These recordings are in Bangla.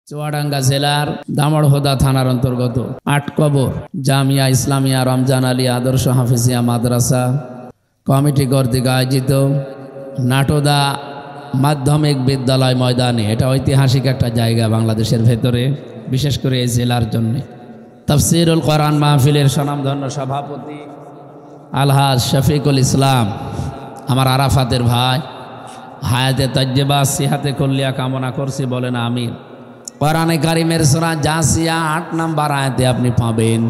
চুয়াডাঙ্গা জেলার দামড়হোদা থানার অন্তর্গত আটকবর জামিয়া ইসলামিয়া রমজান আলী আদর্শ হাফিজিয়া মাদ্রাসা কমিটি কর্তৃক আয়োজিত নাটোদা মাধ্যমিক বিদ্যালয় ময়দানে, এটা ঐতিহাসিক একটা জায়গা বাংলাদেশের ভেতরে, বিশেষ করে এই জেলার জন্য। তাফসিরুল কোরআন মাহফিলের স্বনামধন্য সভাপতি আলহাজ শফিকুল ইসলাম, আমার আরাফাতের ভাই, হায়াতে তাজ্জেবা সিহাতে কল্লিয়া কামনা করছি, বলেন আমিন। কোরআনে কারিমের সূরা জাসিয়া ৮ নম্বর আয়াতে আপনি পাবেন,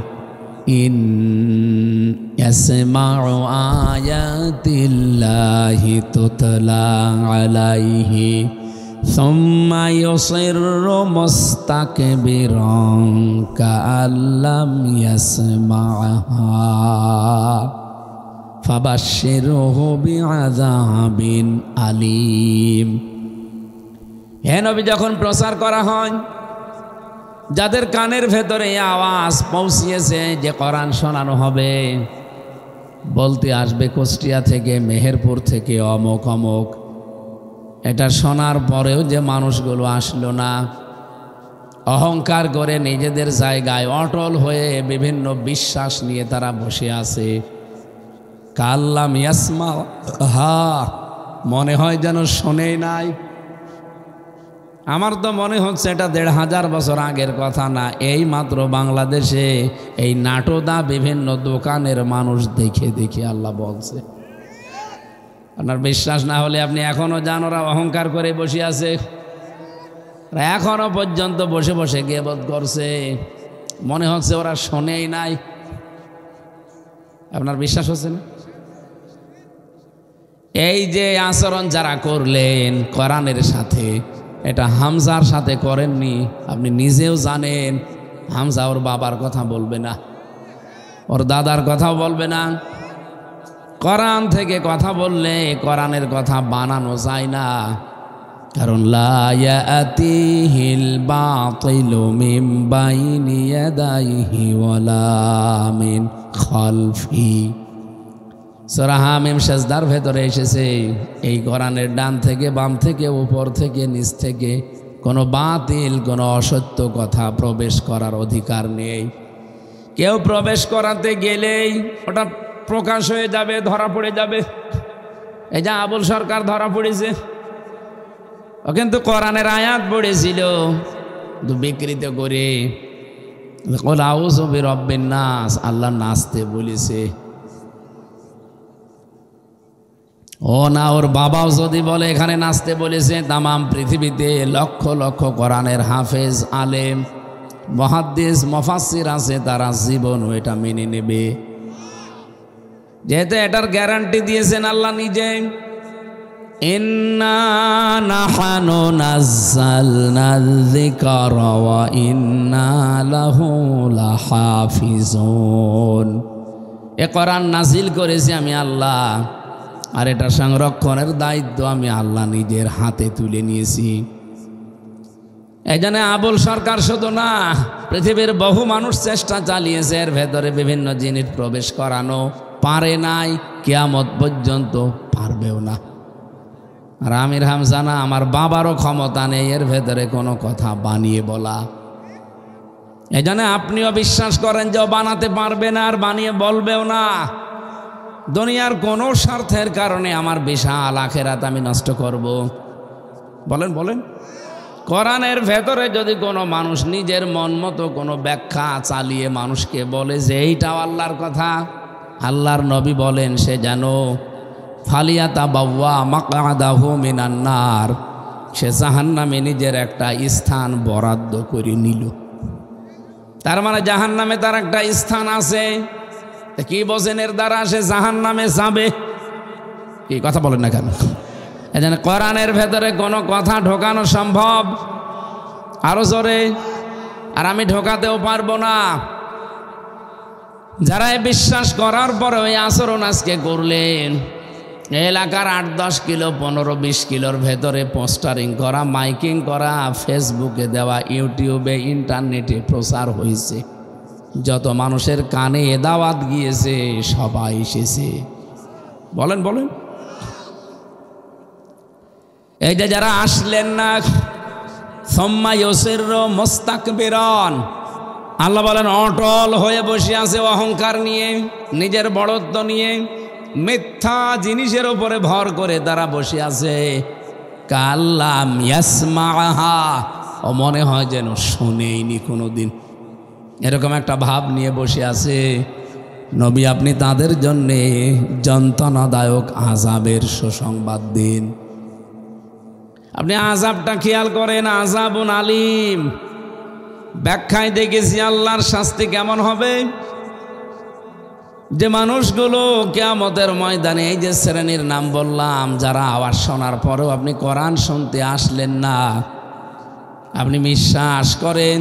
ইন ইয়াসমাউ আয়াতিল্লাহি তুতলা আলাইহি সুম্মা ইউসিররু মুস্তাকবিরান কাআল্লাম ইয়াসমাআহা ফাবাশশিরহু বিআযাবিন আলীম। হে নবী, যখন প্রচার করা হয়, যাদের কানের ভেতরে আওয়াজ পৌঁছিয়েছে যে কোরআন শোনানো হবে, বলতে আসবে কুষ্টিয়া থেকে, মেহেরপুর থেকে, অমুক অমুক, এটা শোনার পরেও যে মানুষগুলো আসলো না, অহংকার করে নিজেদের জায়গায় অটল হয়ে বিভিন্ন বিশ্বাস নিয়ে তারা বসে আছে, কাল্লাম ইয়াসমা হা, মনে হয় যেন শোনেই নাই। আমার তো মনে হচ্ছে এটা ১৫০০ বছর আগের কথা না, এই মাত্র বাংলাদেশে এই নাটোদা বিভিন্ন দোকানের মানুষ দেখে দেখে আল্লাহ বলছে। আপনার বিশ্বাস না হলে আপনি এখনও যান, ওরা অহংকার করে বসে আছে, এখনো পর্যন্ত বসে বসে গিবত করছে, মনে হচ্ছে ওরা শোনেই নাই। আপনার বিশ্বাস হচ্ছে না? এই যে আচরণ যারা করলেন কোরআনের সাথে, এটা হামজার সাথে করেননি, আপনি নিজেও জানেন। হামজা ওর বাবার কথা বলবে না, ওর দাদার কথাও বলবে না। কোরআন থেকে কথা বললে কোরআনের কথা বানানো যায় না, কারণ লা ইয়াতিহিল বাতিলু মিন বাইনি ইয়াদাইহি ওয়ালা মিন খালফি। সূরা হামিম সেজদার ভেতরে এসেছে, এই কোরআনের ডান থেকে, বাম থেকে, উপর থেকে, নিচ থেকে কোনো বাতিল, কোনো অসত্য কথা প্রবেশ করার অধিকার নেই। কেউ প্রবেশ করাতে গেলেই ওটা প্রকাশ হয়ে যাবে, ধরা পড়ে যাবে। এই যে আবুল সরকার ধরা পড়েছে, ও কিন্তু কোরআনের আয়াত পড়েছিল, বিকৃত করে কুল আউযু বিরাব্বিন নাস, আল্লাহ নাচতে বলেছে। ও না, ওর বাবাও যদি বলে এখানে নাচতে বলেছে, তামাম পৃথিবীতে লক্ষ লক্ষ কোরআনের হাফেজ, আলেম, মুহাদ্দিস, মুফাসসির আছে, তারা জীবনও এটা মেনে নেবে, যেহেতু এটার গ্যারান্টি দিয়েছেন আল্লাহ নিজে। ইন্না নাহনু নাযালনা যিকরা ওয়া ইন্না লাহু লাহাফিজুন। এ কোরআন নাজিল করেছি আমি আল্লাহ, আর এটা সংরক্ষণের দায়িত্ব আমি আল্লাহ নিজের হাতে তুলে নিয়েছি। এই জন্য আবুল সরকার শুধু না, পৃথিবীর বহু মানুষ চেষ্টা চালিয়েছে এর ভেতরে বিভিন্ন জিনিস প্রবেশ করানো, পারে নাই, কিয়ামত পর্যন্ত পারবেও না। আর আমির হামজা না, আমার বাবারও ক্ষমতা নেই এর ভেতরে কোনো কথা বানিয়ে বলা। এই জন্য আপনিও বিশ্বাস করেন যে ও বানাতে পারবে না, আর বানিয়ে বলবেও না। দুনিয়ার কোনো স্বার্থের কারণে আমার বিশাল আখেরাত আমি নষ্ট করব? বলেন বলেন। কোরআনের ভেতরে যদি কোনো মানুষ নিজের মন মতো কোনো ব্যাখ্যা চালিয়ে মানুষকে বলে যে এইটাও আল্লাহর কথা, আল্লাহর নবী বলেন সে যেন ফালিয়াতাবাওয়া মাকআদাহু মিনান নার, সে জাহান্নামে নিজের একটা স্থান বরাদ্দ করে নিল। তার মানে জাহান্নামে তার একটা স্থান আছে। কি বোঝেন এর দ্বারা? সে জাহান্নামে যাবে। কি কথা বলেন না কেন? এই জন্য কোরআনের ভেতরে কোনো কথা ঢোকানো সম্ভব? আরো জোরে। আর আমি ঢোকাতেও পারবো না। যারা বিশ্বাস করার পরে ওই আচরণ আজকে করলেন, এলাকার ৮-১০ কিলো ১৫-২০ কিলোর ভেতরে পোস্টারিং করা, মাইকিং করা, ফেসবুকে দেওয়া, ইউটিউবে, ইন্টারনেটে প্রচার হয়েছে, যত মানুষের কানে এ দাওয়াত গিয়েছে সবাই এসেছে। বলেন বলেন। এই যে যারা আসলেন না, সুম্মা ইউসিররু মুস্তাকবিরান, আল্লাহ বলেন অটল হয়ে বসে আছে অহংকার নিয়ে, নিজের বড়ত্ব নিয়ে, মিথ্যা জিনিসের উপরে ভর করে তারা বসে আছে। কাল্লাম ইয়াসমাহা, ও মনে হয় যেন শোনেইনি কোনোদিন, এরকম একটা ভাব নিয়ে বসে আছে। নবী আপনি তাদের জন্যে যন্ত্রণাদায়ক আযাবের সুসংবাদ দিন। আপনি আযাবটা খেয়াল করেন, আযাবুন আলিম। ব্যাখ্যায় দেখেছি আল্লাহর শাস্তি কেমন হবে, যে মানুষগুলো কিয়ামতের ময়দানে, এই যে শ্রেণীর নাম বললাম, যারা আওয়াজ শোনার পরেও আপনি কোরআন শুনতে আসলেন না, আপনি বিশ্বাস করেন,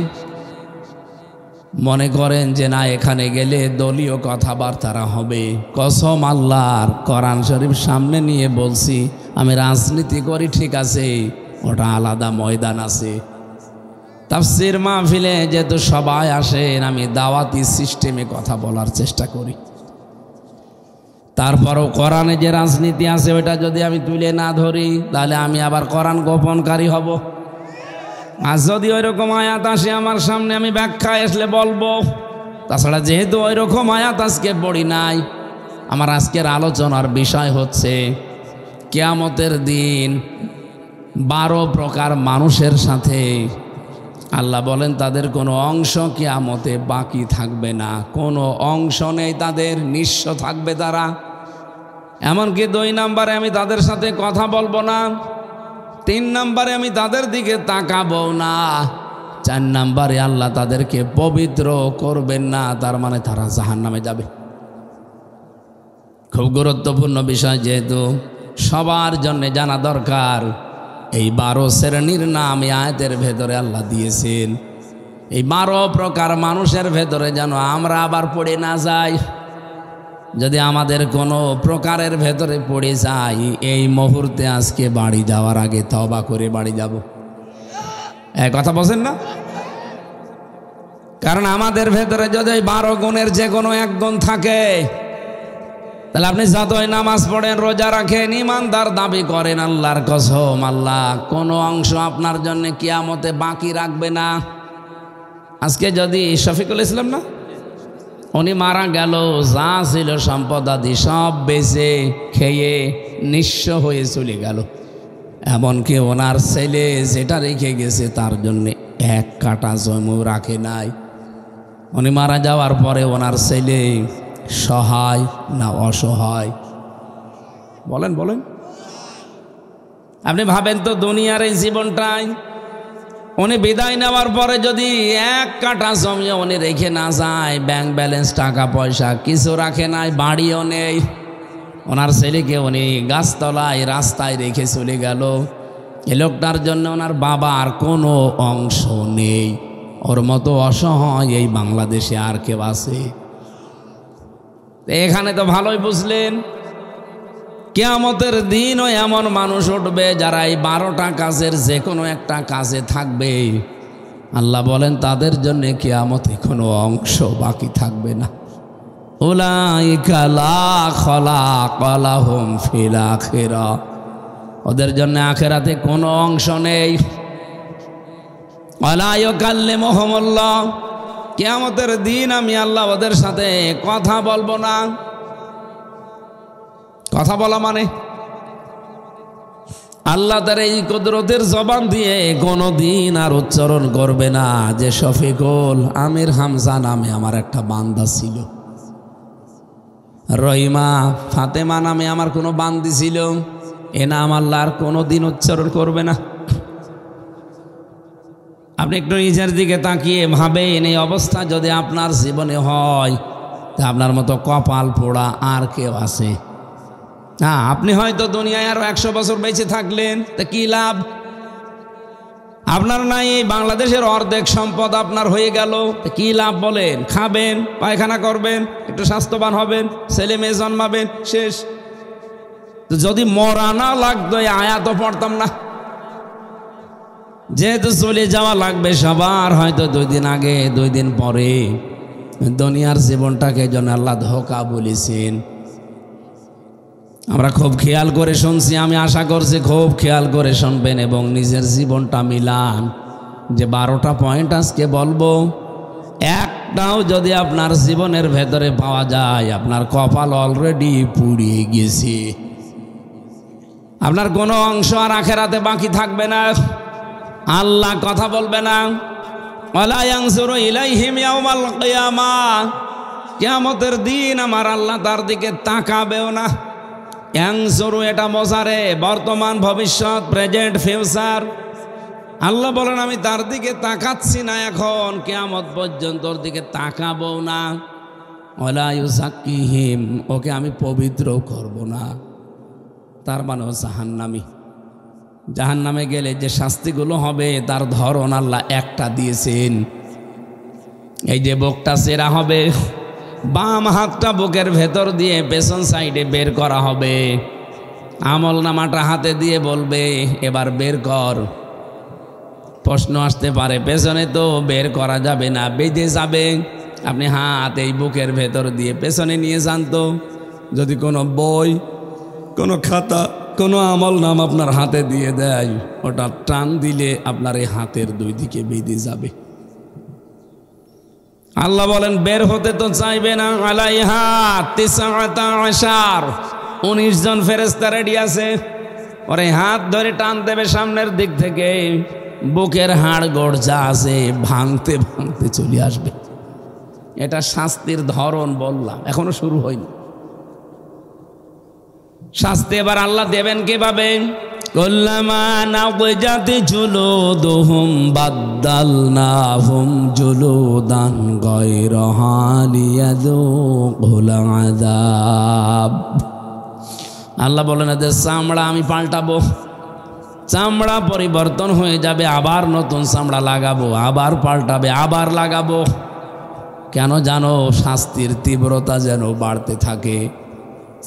মনে করেন যে না এখানে গেলে দলীয় কথাবার্তা হবে। কসম আল্লাহর, কোরআন শরীফ সামনে নিয়ে বলছি, আমি রাজনীতি করি ঠিক আছে, ওটা আলাদা ময়দান আছে। তাফসীর মাহফিলে যেহেতু সবাই আসেন, আমি দাওয়াতি সিস্টেমে কথা বলার চেষ্টা করি। তারপরও কোরআনে যে রাজনীতি আছে ওইটা যদি আমি তুলে না ধরি, তাহলে আমি আবার কোরআন গোপনকারী হব। আর যদি ওই রকম আয়াত আসে আমার সামনে, আমি ব্যাখ্যায় আসলে বলবো। তাছাড়া যেহেতু ওই রকম আয়াত আজকে পড়ি নাই, আমার আজকের আলোচনার বিষয় হচ্ছে কিয়ামতের দিন 12 প্রকার মানুষের সাথে আল্লাহ বলেন তাদের কোনো অংশ কিয়ামতে বাকি থাকবে না, কোনো অংশ নেই তাদের, নিঃস্ব থাকবে তারা। এমনকি 2 নম্বরে আমি তাদের সাথে কথা বলবো না, 3 নম্বরে আমি তাদের দিকে তাকাবো না, 4 নম্বরে আল্লাহ তাদেরকে পবিত্র করবেন না, তার মানে তারা জাহান্নামে যাবে। খুব গুরুত্বপূর্ণ বিষয়, যেহেতু সবার জন্য জানা দরকার। এই 12 শ্রেণীর নাম এই আয়াতের ভেতরে আল্লাহ দিয়েছেন। এই 12 প্রকার মানুষের ভেতরে যেন আমরা আবার পড়ে না যাই। যদি আমাদের কোনো প্রকারের ভেতরে পড়ে যাই, এই মুহূর্তে আজকে বাড়ি যাওয়ার আগে তওবা করে বাড়ি যাব। এক কথা বলেন না? কারণ আমাদের ভেতরে যদি 12 গুণের যে কোনো এক গুণ থাকে, তাহলে আপনি যতই নামাজ পড়েন, রোজা রাখেন, ইমানদার দাবি করেন, আল্লাহর কসম আল্লাহ কোনো অংশ আপনার জন্য কিয়ামতে বাকি রাখবে না। আজকে যদি শফিকুল ইসলাম না, উনি মারা গেল, যা ছিল সম্পদাদি সব বেচে খেয়ে নিঃস্ব হয়ে চলে গেল। এমনকি ওনার ছেলে যেটা রেখে গেছে তার জন্যে 1 কাঠা জমিও রাখে নাই। উনি মারা যাওয়ার পরে ওনার ছেলে সহায় না অসহায়? বলেন বলেন। আপনি ভাবেন তো দুনিয়ার এই জীবনটাই, উনি বিদায় নেওয়ার পরে যদি 1 কাঠা জমি উনি রেখে না যায়, ব্যাংক ব্যালেন্স টাকা পয়সা কিছু রাখে নাই, বাড়িও নেই, ওনার ছেলেকে উনি গাছতলায় রাস্তায় রেখে চলে গেল। এ লোকটার জন্য ওনার বাবার কোনো অংশ নেই। ওর মতো অসহায় এই বাংলাদেশে আর কেউ আছে? এখানে তো ভালোই বুঝলেন, কিয়ামতের দিনও এমন মানুষ উঠবে যারা এই 12টা কাজের যে কোনো একটা কাজে থাকবে। আল্লাহ বলেন তাদের জন্য কিয়ামতে কোনো অংশ বাকি থাকবে না। উলাইকা লা খালাক লাহুম ফিল আখিরা, ওদের জন্য আখিরাতে কোনো অংশ নেই। ওয়ালা ইউকাল্লিমুহুমুল্লাহ, কিয়ামতের দিন আমি আল্লাহ ওদের সাথে কথা বলবো না। কথা বলা মানে আল্লাহ তার এই কুদরতের জবান দিয়ে কোনো দিন আর উচ্চারণ করবে না যে শফিকুল আমির হামজা নামে আমার একটা বান্দা ছিল, রহিমা ফাতেমা নামে আমার কোনো বান্দি ছিল। এ নাম আল্লাহ আর কোনো দিন উচ্চারণ করবে না। আপনি একটু নিজের দিকে তাকিয়ে ভাবেন, এই অবস্থা যদি আপনার জীবনে হয়, তা আপনার মতো কপাল পোড়া আর কেউ আছে? হ্যাঁ, আপনি হয়তো দুনিয়ায় আরো 100 বছর বেঁচে থাকলেন, তা কি লাভ? আপনার নাই এই বাংলাদেশের অর্ধেক সম্পদ আপনার হয়ে গেল, তা কি লাভ বলেন? খাবেন, পায়খানা করবেন, একটু স্বাস্থ্যবান হবেন, ছেলে মেয়ে জন্মাবেন, শেষ। তো যদি মরা না লাগতো এই আয়াতও পড়তাম না। যেহেতু চলে যাওয়া লাগবে সবার, হয়তো 2 দিন আগে 2 দিন পরে, দুনিয়ার জীবনটাকে যেন আল্লাহ ধোঁকা বলেছেন। আমরা খুব খেয়াল করে শুনছি, আমি আশা করছি খুব খেয়াল করে শুনবেন এবং নিজের জীবনটা মিলান। যে 12টা পয়েন্ট আজকে বলবো, একটাও যদি আপনার জীবনের ভেতরে পাওয়া যায়, আপনার কপাল অলরেডি পুড়িয়ে গেছে। আপনার কোনো অংশ আর আখেরাতে বাকি থাকবে না। আল্লাহ কথা বলবে না। ওয়ালা ইয়ানজুরু ইলাইহিম ইয়াওমাল কিয়ামাহ, কিয়ামতের দিন আমার আল্লাহ তার দিকে তাকাবেও না। ইয়ানজুরু এটা বোঝারে বর্তমান, ভবিষ্যৎ, প্রেজেন্ট, ফিউচার। আল্লাহ বলেন আমি তার দিকে তাকাচ্ছি না, এখন কিয়ামত পর্যন্ত ওর দিকে তাকাবো না। ওয়ালা ইউযাক্কিহিম, ওকে আমি পবিত্র করব না। তার মানে ও জাহান্নামী। জাহান্নামে গেলে যে শাস্তিগুলো হবে তার ধরন আল্লাহ একটা দিয়েছেন। এই যে বুকটা চেরা হবে, বাম হাতটা বুকের ভেতর দিয়ে পেছন সাইডে বের করা হবে, আমল নামাটা হাতে দিয়ে বলবে এবার বের কর। প্রশ্ন আসতে পারে, পেছনে তো বের করা যাবে না, বেঁধে যাবে। আপনি হাত এই বুকের ভেতর দিয়ে পেছনে নিয়ে যান তো। যদি কোনো বই, কোনো খাতা, কোনো আমল নাম আপনার হাতে দিয়ে দেয়, ওটা টান দিলে আপনার এই হাতের দুই দিকে বেঁধে যাবে। আল্লাহ বলেন বের হতে তো চাইবে না। আলাইহা 19 জন ফেরেশতা রেডি আছে, ওরে হাত ধরে টান দেবে সামনের দিক থেকে, বুকের হাড় গোড় যা আছে ভাঙতে ভাঙতে চলে আসবে। এটা শাস্তির ধরন বললাম, এখনো শুরু হয়নি। শাস্তি এবার আল্লাহ দেবেন কিভাবে? কুল্লামা নাযজাত জুলুদুহুম বাদদালনাহুম জুলুদান গায়রাহা লিয়াযুকুল আযাব। আল্লাহ বলেন যে চামড়া আমি পাল্টাবো, চামড়া পরিবর্তন হয়ে যাবে, আবার নতুন চামড়া লাগাবো, আবার পাল্টাবে, আবার লাগাবো। কেন জানো? শাস্তির তীব্রতা যেন বাড়তে থাকে।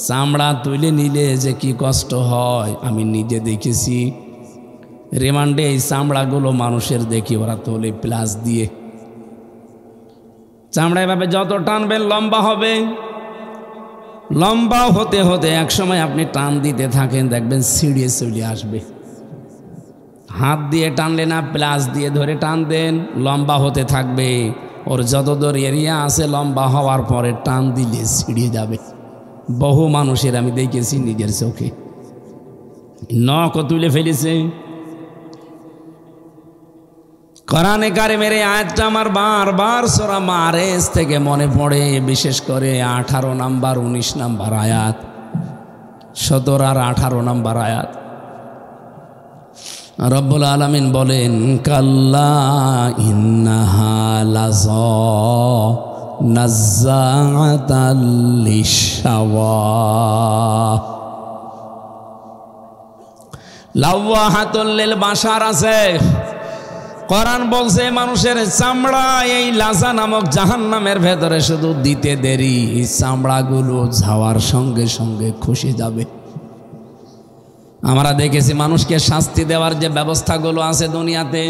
চামড়া তুলে নিলে যে কি কষ্ট হয় আমি নিজে দেখেছি। রিমান্ডে এই চামড়াগুলো মানুষের দেখি ওরা তোলে প্লাস দিয়ে। চামড়া এভাবে যত টানবেন লম্বা হবে, লম্বা হতে হতে একসময় আপনি টান দিতে থাকেন, দেখবেন ছিঁড়িয়ে চলে আসবে। হাত দিয়ে টানলে না, প্লাস দিয়ে ধরে টান দেন, লম্বা হতে থাকবে। ওর যত দূর এরিয়া আছে লম্বা হওয়ার পরে টান দিলে ছিঁড়িয়ে যাবে। বহু মানুষের আমি দেখেছি নিজের চোখে, নখ তুলে ফেলেছে। কোরআনে কারিমের এই আয়াতটা আমার বারবার সূরা মারেজ থেকে মনে পড়ে, বিশেষ করে 18 নাম্বার 19 নাম্বার আয়াত, 17 আর 18 নাম্বার আয়াত। রব্বুল আলামিন বলেন কাল্লা ইন্নাহা লাযা নাজ্জাআতাল লিশাওয়া লাওয়াহাতুল লিল বাশার আছে। কোরআন বলছে মানুষের চামড়া এই লাজা নামক জাহান্নামের ভেতরে শুধু দিতে দেরি, এই চামড়াগুলো যাওয়ার সঙ্গে সঙ্গে খসে যাবে। আমরা দেখেছি মানুষকে শাস্তি দেওয়ার যে ব্যবস্থাগুলো আছে দুনিয়াতে,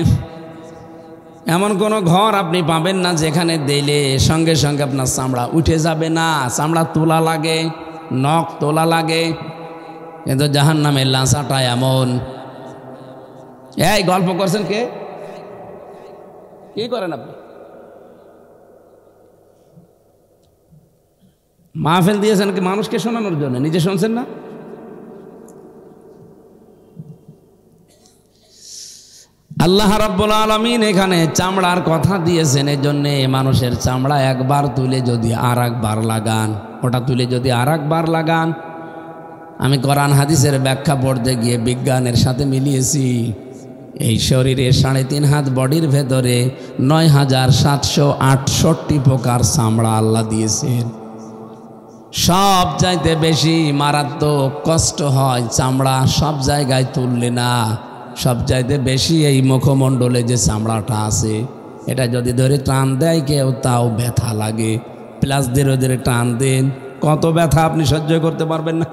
এমন কোনো ঘর আপনি পাবেন না যেখানে দিলে সঙ্গে সঙ্গে আপনার চামড়া উঠে যাবে না। চামড়া তোলা লাগে, নখ তোলা লাগে। কিন্তু জাহান্নামের লাশাটা এমন। এই গল্প করছেন কে? কি করেন আপনি? মাহফিল দিয়েছেন কি মানুষকে শোনানোর জন্য? নিজে শুনছেন না? আল্লাহ রাব্বুল আলামিন এখানে চামড়ার কথা দিয়েছেন, এই জন্যে মানুষের চামড়া একবার তুলে যদি আর একবার লাগান, ওটা তুলে যদি আর একবার লাগান। আমি কোরআন হাদিসের ব্যাখ্যা পড়তে গিয়ে বিজ্ঞানের সাথে মিলিয়েছি। এই শরীরে 3.5 হাত বডির ভেতরে 9,768 প্রকার চামড়া আল্লাহ দিয়েছেন। সব চাইতে বেশি মারাত্মক কষ্ট হয় চামড়া সব জায়গায় তুললে না। সব চাইতে বেশি এই মুখমণ্ডলে যে চামড়াটা আছে, এটা যদি ধরে টান দেয় কেউ তাও ব্যথা লাগে। প্লাস ধীরে ধীরে টান দেন, কত ব্যথা আপনি সহ্য করতে পারবেন না।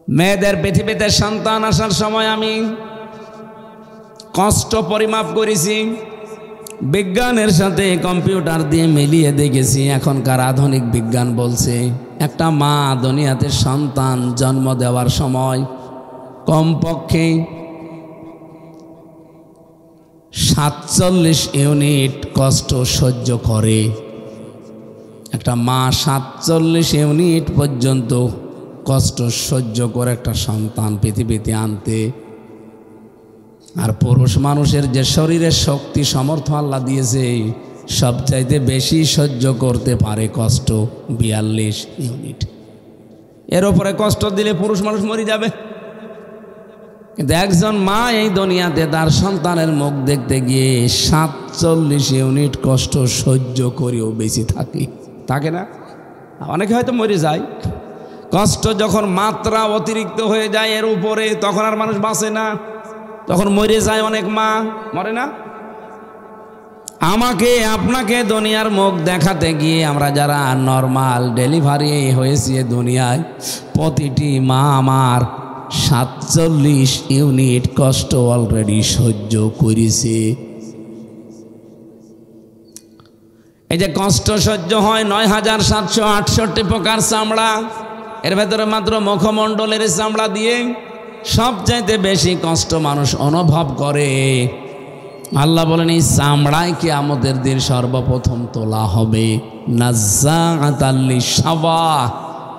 মেয়েদের পৃথিবীতে সন্তান আসার সময় আমি কষ্ট পরিমাপ করেছি, বিজ্ঞানের সাথে কম্পিউটার দিয়ে মিলিয়ে দেখেছি। এখনকার আধুনিক বিজ্ঞান বলছে একটা মা দুনিয়াতে সন্তান জন্ম দেওয়ার সময় কমপক্ষে 47 ইউনিট কষ্ট সহ্য করে। একটা মা 47 ইউনিট পর্যন্ত কষ্ট সহ্য করে একটা সন্তান পৃথিবীতে আনতে। আর পুরুষ মানুষের যে শরীরের শক্তি সামর্থ্য আল্লাহ দিয়েছে, সবচাইতে বেশি সহ্য করতে পারে কষ্ট 42 ইউনিট। এর উপরে কষ্ট দিলে পুরুষ মানুষ মরে যাবে। কিন্তু একজন মা এই দুনিয়াতে তার সন্তানের মুখ দেখতে গিয়ে 47 ইউনিট কষ্ট সহ্য করেও বেঁচে থাকে না। অনেকে হয়তো মরে যায়। কষ্ট যখন মাত্রা অতিরিক্ত হয়ে যায় এর উপরে, তখন আর মানুষ বাঁচে না, তখন মরে যায় অনেক মা। মরে না? আমাকে আপনাকে দুনিয়ার মুখ দেখাতে গিয়ে আমরা যারা নর্মাল ডেলিভারি হয়েছে দুনিয়ায়, প্রতিটি মা আমার 47 ইউনিট কষ্ট অলরেডি সহ্য করেছে। এই যে কষ্ট সহ্য হয় ৯,৭৬৮ প্রকার চামড়া, এর ভেতরে মাত্র মুখমণ্ডলের চামড়া দিয়ে সবচাইতে বেশি কষ্ট মানুষ অনুভব করে। আল্লাহ বলেন এই চামড়ায় কিয়ামতের দিন সর্বপ্রথম তোলা হবে। নাজ্জাআতাল লিশাওয়া,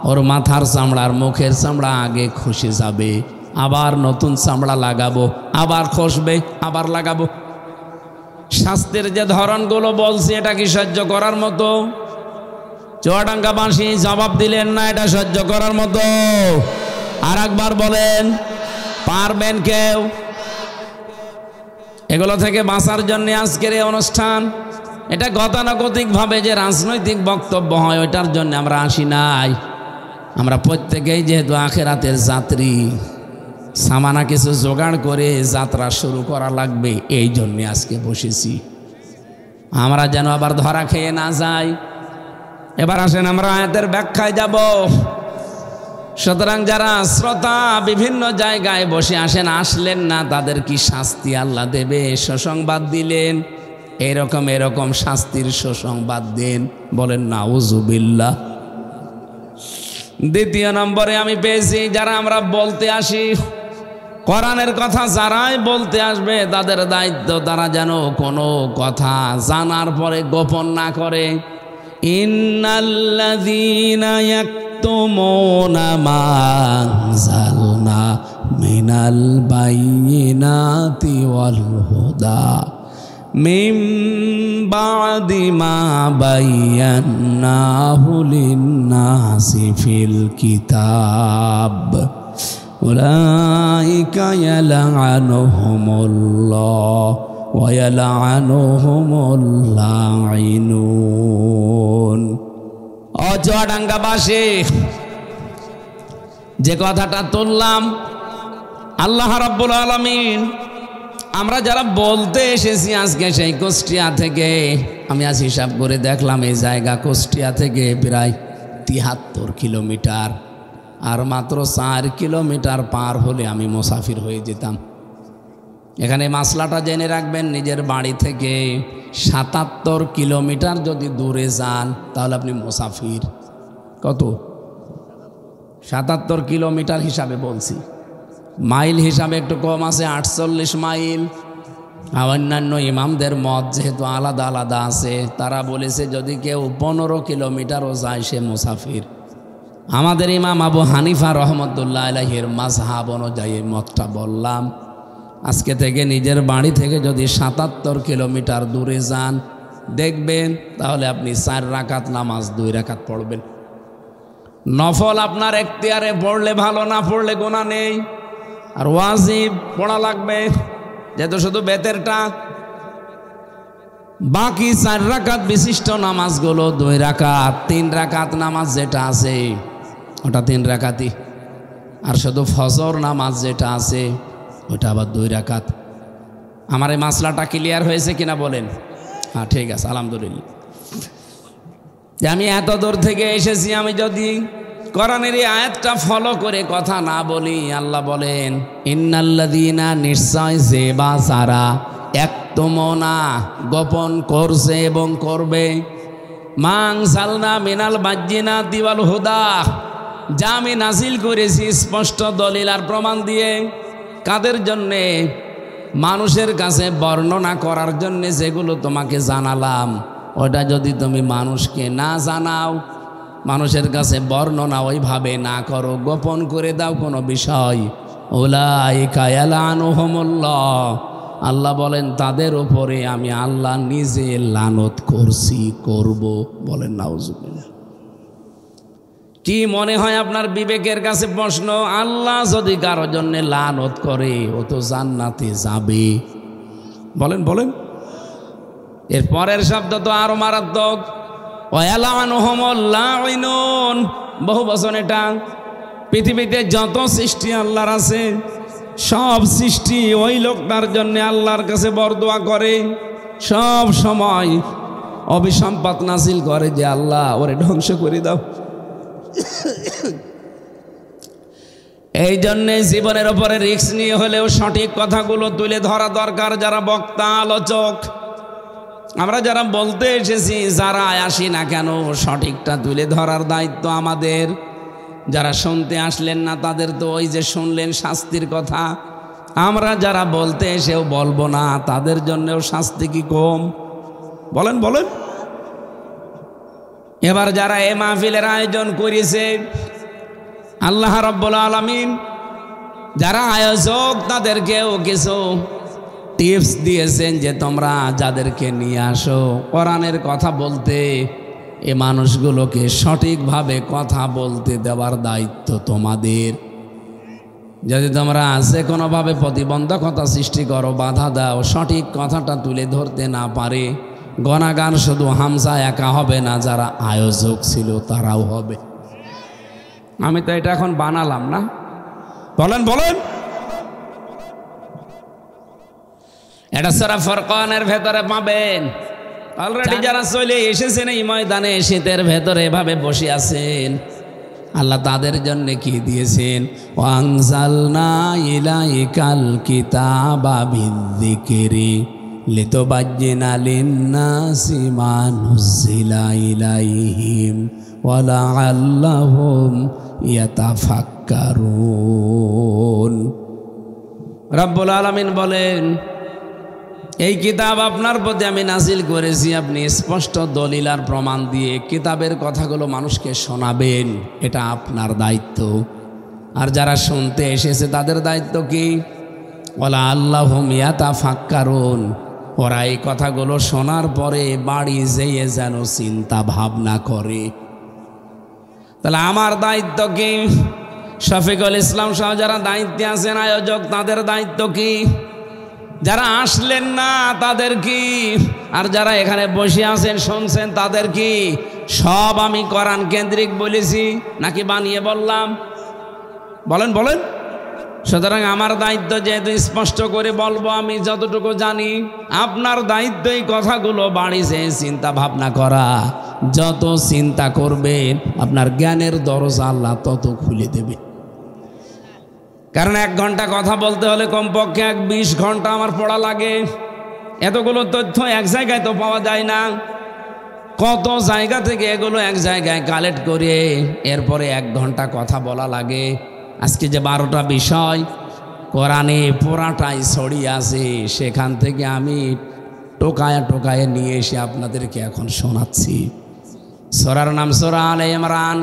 ওর মাথার চামড়ার মুখের চামড়া আগে খসে যাবে, আবার নতুন চামড়া লাগাবো, আবার খসবে, আবার লাগাবো। শাস্তির যে ধরনগুলো বলছি এটা কি সহ্য করার মতো? চুয়াডাঙ্গাবাসী জবাব দিলেন না এটা সহ্য করার মতো। আর একবার বলেন, পারবেন কেউ? এগুলো থেকে বাঁচার জন্য আজকের এই অনুষ্ঠান। এটা গতানুগতিকভাবে যে রাজনৈতিক বক্তব্য হয় ওইটার জন্য আমরা আসি নাই। আমরা প্রত্যেকেই যেহেতু আখেরাতের যাত্রী, সামানা কিছু জোগাড় করে যাত্রা শুরু করা লাগবে, এই জন্যে আজকে বসেছি। আমরা যেন আবার ধরা খেয়ে না যাই। এবার আসেন আমরা আয়াতের ব্যাখ্যায় যাব। সুতরাং যারা শ্রোতা বিভিন্ন জায়গায় বসে আসলেন না, তাদের কি শাস্তি আল্লাহ দেবে সুসংবাদ দিলেন। এরকম শাস্তির সুসংবাদ দেন, বলেন নাউজুবিল্লাহ। দ্বিতীয় নম্বরে আমি পেয়েছি যারা আমরা বলতে আসি, কোরআনের কথা যারাই বলতে আসবে তাদের দায়িত্ব তারা যেন কোনো কথা জানার পরে গোপন না করে। ইন্নাল্লাযীনা ইয়াকতুমুনা মা আনজালনা মিনাল বায়িনাতি ওয়াল হুদা মিন বা'দি মা বায়্যানাহু লিন-নাসি ফিল কিতাব উলাইকা ইয়ালআনুহুমুল্লাহ ওয়া ইয়ালআনুহুমুল লাঈনুন। ও চুয়াডাঙ্গাবাসী, যে কথাটা তুললাম, আল্লাহ রাব্বুল আলামিন আমরা যারা বলতে এসেছি আজকে সেই কুষ্টিয়া থেকে, আমি আজ হিসাব করে দেখলাম এই জায়গা কুষ্টিয়া থেকে প্রায় ৭৩ কিলোমিটার, আর মাত্র ৪ কিলোমিটার পার হলে আমি মুসাফির হয়ে যেতাম। এখানে মাসলাটা জেনে রাখবেন, নিজের বাড়ি থেকে ৭৭ কিলোমিটার যদি দূরে যান তাহলে আপনি মুসাফির। কত? ৭৭ কিলোমিটার হিসাবে বলছি, মাইল হিসাবে একটু কম আছে, ৪৮ মাইল। অন্যান্য ইমামদের মত যেহেতু আলাদা আলাদা আছে, তারা বলেছে যদি কেউ ১৫ কিলোমিটারও যায় সে মুসাফির। আমাদের ইমাম আবু হানিফা রহমতুল্লাহ আলাইহির মাযহাব অনুযায়ী মতটা বললাম। আজকে থেকে নিজের বাড়ি থেকে যদি ৭৭ কিলোমিটার দূরে যান দেখবেন, তাহলে আপনি ৪ রাকাত নামাজ ২ রাকাত পড়বেন। নফল আপনার এখতিয়ারে পড়লে ভালো, না পড়লে গুনাহ নেই। আর ওয়াজিব পড়া লাগবে, যেহেতু শুধু বেতেরটা। বাকি ৪ রাকাত বিশিষ্ট নামাজগুলো ২ রাকাত, ৩ রাকাত নামাজ যেটা আছে ওটা ৩ রাকাতই। আর শুধু ফজর নামাজ যেটা আছে ওটা আবার ২ রাকাত। আমার এই মাসলাটা ক্লিয়ার হয়েছে কিনা বলেন? হ্যাঁ, ঠিক আছে, আলহামদুলিল্লাহ। যে আমি এত দূর থেকে এসেছি, আমি যদি কোরআনের এই আয়াতটা ফলো করে কথা না বলি, আল্লাহ বলেন ইন্নাল্লাযীনা, নিশ্চয় যে বা যারা ইয়াকতুমুনা গোপন করছে এবং করবে, মা আনজালনা মিনাল বায়্যিনাতি ওয়াল হুদা, যা আমি নাজিল করেছি স্পষ্ট দলিল আর প্রমাণ দিয়ে। কাদের জন্যে? মানুষের কাছে বর্ণনা করার জন্য যেগুলো তোমাকে জানালাম, ওটা যদি তুমি মানুষকে না জানাও, মানুষের কাছে বর্ণনা ওইভাবে না করো, গোপন করে দাও কোনো বিষয়, উলাইকা ইয়ালানুহুমুল্লাহ, আল্লাহ বলেন তাদের উপরে আমি আল্লাহ নিজে লানত করছি, করব। বলেন নাউজুবিল্লাহ। কি মনে হয় আপনার বিবেকের কাছে প্রশ্ন? আল্লাহ যদি কারোর জন্য লানত করে, ও তো জান্নাতে যাবে। বলেন বলেন। এর পরের শব্দ তো আরো মারাত্মক, ওয়ালানুহুমুল লাঈনুন। বহু বচন এটা। পৃথিবীতে যত সৃষ্টি আল্লাহর আছে, সব সৃষ্টি ওই লোকটার জন্য আল্লাহর কাছে বরদোয়া করে, সব সময় অভিসম্পাত নাজিল করে যে আল্লাহ ওরে ধ্বংস করে দাও। এই জন্যে জীবনের ওপরে রিস্ক নিয়ে হলেও সঠিক কথাগুলো তুলে ধরা দরকার। যারা বক্তা আলোচক, আমরা যারা বলতে এসেছি, যারা আসি না কেন, সঠিকটা তুলে ধরার দায়িত্ব আমাদের। যারা শুনতে আসলেন না, তাদের তো ওই যে শুনলেন শাস্তির কথা। আমরা যারা বলতে এসেও বলবো না, তাদের জন্যও শাস্তি কি কম? বলেন বলেন। এবার যারা এ মাহফিলের আয়োজন করেছে, আল্লাহ রাব্বুল আলামিন যারা আয়োজক, তাদেরকেও কিছু টিপস দিয়েছেন যে তোমরা যাদেরকে নিয়ে আসো কোরআনের কথা বলতে, এ মানুষগুলোকে সঠিকভাবে কথা বলতে দেওয়ার দায়িত্ব তোমাদের। যদি তোমরা যে কোনোভাবে প্রতিবন্ধকতা সৃষ্টি করো, বাধা দাও, সঠিক কথাটা তুলে ধরতে না পারে, গণাগান শুধু হামজা একা হবে না, যারা আয়োজক ছিল তারাও হবে। আমি তো এটা এখন বানালাম না। বলেন বলেন। এটা সূরা ফুরকানের ভেতরে পাবেন। অলরেডি যারা চলে এসেছেন এই ময়দানে, শীতের ভেতরে এভাবে বসে আছেন, আল্লাহ তাদের জন্য কি দিয়েছেন? ওয়ানজালনা ইলাইকাল কিতাবা বিযিকরি লিতুবাজ্জিনা লিন্নাসি মা নুজিলা ইলাইহিম ওয়া লাআল্লাহুম ইয়াতাফাক্কারুন। রব্বুল আলামিন বলেন, এই কিতাব আপনার প্রতি আমি নাজিল করেছি, আপনি স্পষ্ট দলিল আর প্রমাণ দিয়ে কিতাবের কথাগুলো মানুষকে শোনাবেন, এটা আপনার দায়িত্ব। আর যারা শুনতে এসেছে তাদের দায়িত্ব কি? ওয়ালা আল্লাহুম ইয়াতাফাক্কারুন, ওরা এই কথাগুলো শোনার পরে বাড়ি যেয়ে যেন চিন্তা ভাবনা করে। তাহলে আমার দায়িত্ব কি? শফিকুল ইসলাম সহ যারা দায়িত্বে আছেন আয়োজক, তাদের দায়িত্ব কি? যারা আসলেন না তাদের কি? আর যারা এখানে বসে আছেন শুনছেন তাদের কি? সব আমি কোরআন কেন্দ্রিক বলেছি নাকি বানিয়ে বললাম? বলেন বলেন। সুতরাং আমার দায়িত্ব যেহেতু স্পষ্ট করে বলবো আমি যতটুকু জানি, আপনার দায়িত্ব এই কথাগুলো বাড়ি যেয়ে চিন্তা ভাবনা করা। যত চিন্তা করবেন আপনার জ্ঞানের দরজা আল্লাহ তত খুলে দেবে। কারণ 1 ঘন্টা কথা বলতে হলে কমপক্ষে 20 ঘন্টা আমার পড়া লাগে। এতগুলো তথ্য এক জায়গায় তো পাওয়া যায় না, কত জায়গা থেকে এগুলো এক জায়গায় কালেক্ট করে এরপরে 1 ঘন্টা কথা বলা লাগে। আজকে যে 12টা বিষয় কোরআনে পুরাটাই ছড়িয়ে আছে, সেখান থেকে আমি টোকায় টোকায় নিয়ে এসে আপনাদেরকে এখন শোনাচ্ছি। সূরার নাম সূরা আলে ইমরান,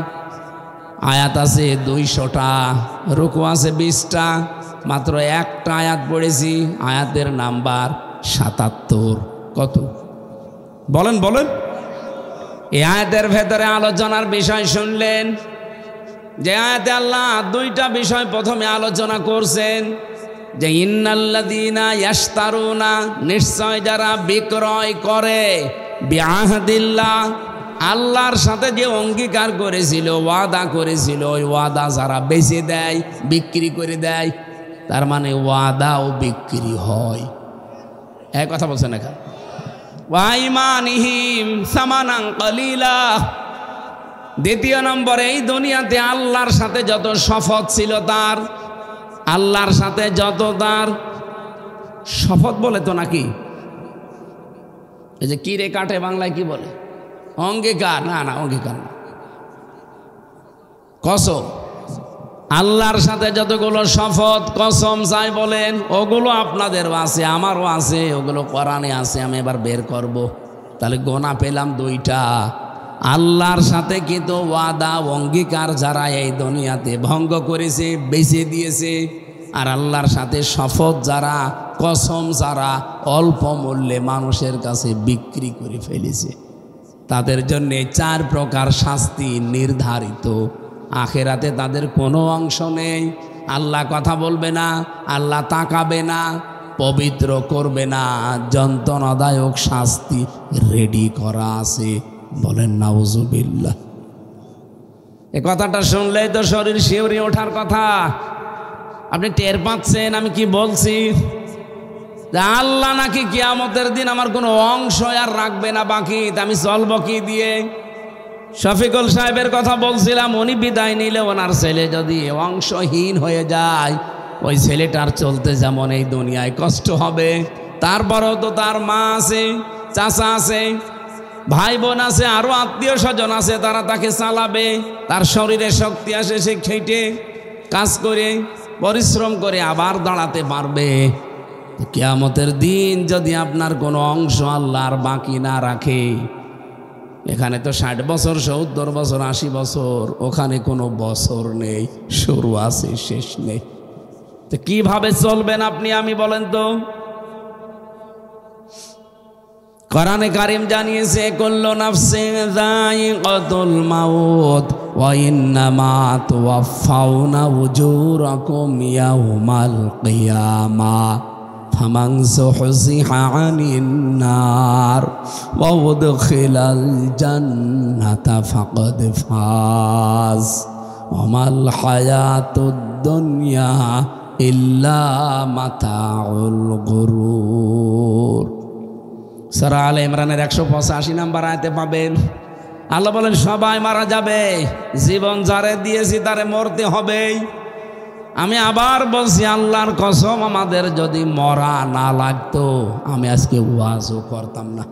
আয়াত আছে 200টা, রুকু আছে 20টা, মাত্র একটা আয়াত পড়েছি, আয়াতের নাম্বার 77। কত? বলেন বলেন। এই আয়াতের ভেতরে আলোচনার বিষয় শুনলেন যে আয়াতে আল্লাহ 2টা বিষয় প্রথমে আলোচনা করছেন, যে ইন্নাল্লাযীনা ইয়াশতারুনা, নিশ্চয় যারা বিক্রয় করে, বিআহদিল্লাহ, আল্লাহর সাথে যে অঙ্গীকার করেছিল, ওয়াদা করেছিল, ওই ওয়াদা যারা বেচে দেয়, বিক্রি করে দেয়, তার মানে ওয়াদাও বিক্রি হয়। এক কথা বলছেন এখানে। ওয়া ইমানিহিম সামানান কালিলা, দ্বিতীয় নম্বরে এই দুনিয়াতে আল্লাহর সাথে যত শপথ ছিল তার, আল্লাহর সাথে যত তার শপথ বলে তো নাকি, এই যে কি রে কাটে বাংলায় কি বলে? অঙ্গীকার। না না, অঙ্গীকার না, কসম। আল্লাহর সাথে যতগুলো শপথ কসম চাই বলেন, ওগুলো আপনাদেরও আছে, আমারও আছে, ওগুলো কোরআনে আছে। আমি এবার বের করব। তাহলে গোনা পেলাম দুইটা। আল্লাহর সাথে কিন্তু ওয়াদা অঙ্গীকার যারা এই দুনিয়াতে ভঙ্গ করেছে, বেঁচে দিয়েছে, আর আল্লাহর সাথে শপথ যারা, কসম যারা অল্প মূল্যে মানুষের কাছে বিক্রি করে ফেলেছে, তাদের জন্য 4 প্রকার শাস্তি নির্ধারিত। আখেরাতে তাদের কোনো অংশ নেই। আল্লাহ কথা বলবে না, আল্লাহ তাকাবে না, পবিত্র করবে না, যন্ত্রণাদায়ক শাস্তি রেডি করা আছে। বলেন নাউজুবিল্লাহ। এ কথাটা শুনলেই তো শরীর শিউরে ওঠার কথা। আপনি টের পাচ্ছেন আমি কি বলছি? যে আল্লাহ নাকি কিয়ামতের দিন আমার কোনো অংশ আর রাখবে না বাকি, আমি চলব কি দিয়ে? শফিকুল সাহেবের কথা বলছিলাম, উনি বিদায় নিলে ওনার ছেলে যদি অংশহীন হয়ে যায়, ওই ছেলেটার চলতে যেমন এই দুনিয়ায় কষ্ট হবে, তারপরেও তো তার মা আছে, চাচা আছে, ভাই বোন আছে, আরও আত্মীয় স্বজন আছে, তারা তাকে চালাবে। তার শরীরে শক্তি আসে, সে খেটে কাজ করে পরিশ্রম করে আবার দাঁড়াতে পারবে। কিয়ামতের দিন যদি আপনার কোনো অংশ আল্লাহর বাকি না রাখে, এখানে তো 60 বছর, 70 বছর, 80 বছর, ওখানে কোনো বছর নেই, শুরু আছে শেষ নেই। তো কিভাবে চলবেন আপনি আমি বলেন তো? কোরআনে কারীম জানিয়েছে, কুল্লু নাফসিন যায়িকাতুল মাউত ওয়া ইন্নামা তুওয়াফাউনা উজুরাকুম ইয়াউমাল কিয়ামাহ ফামান যুহজিহা আনিন নার ওয়া উদখিলাল জান্নাতা ফাকাদ ফাজ ওয়া মাল হায়াতুদ দুনিয়া ইল্লা মাতাউল গুরুর। সূরা আলে ইমরানের 185 নম্বর আয়াতে পাবেন। আল্লাহ বলেন, সবাই মারা যাবে, জীবন যারে দিয়েছি তারে মরতে হবেই। আমি আবার বলছি, আল্লাহর কসম, আমাদের যদি মরা না লাগতো আমি আজকে ওয়াজও করতাম না।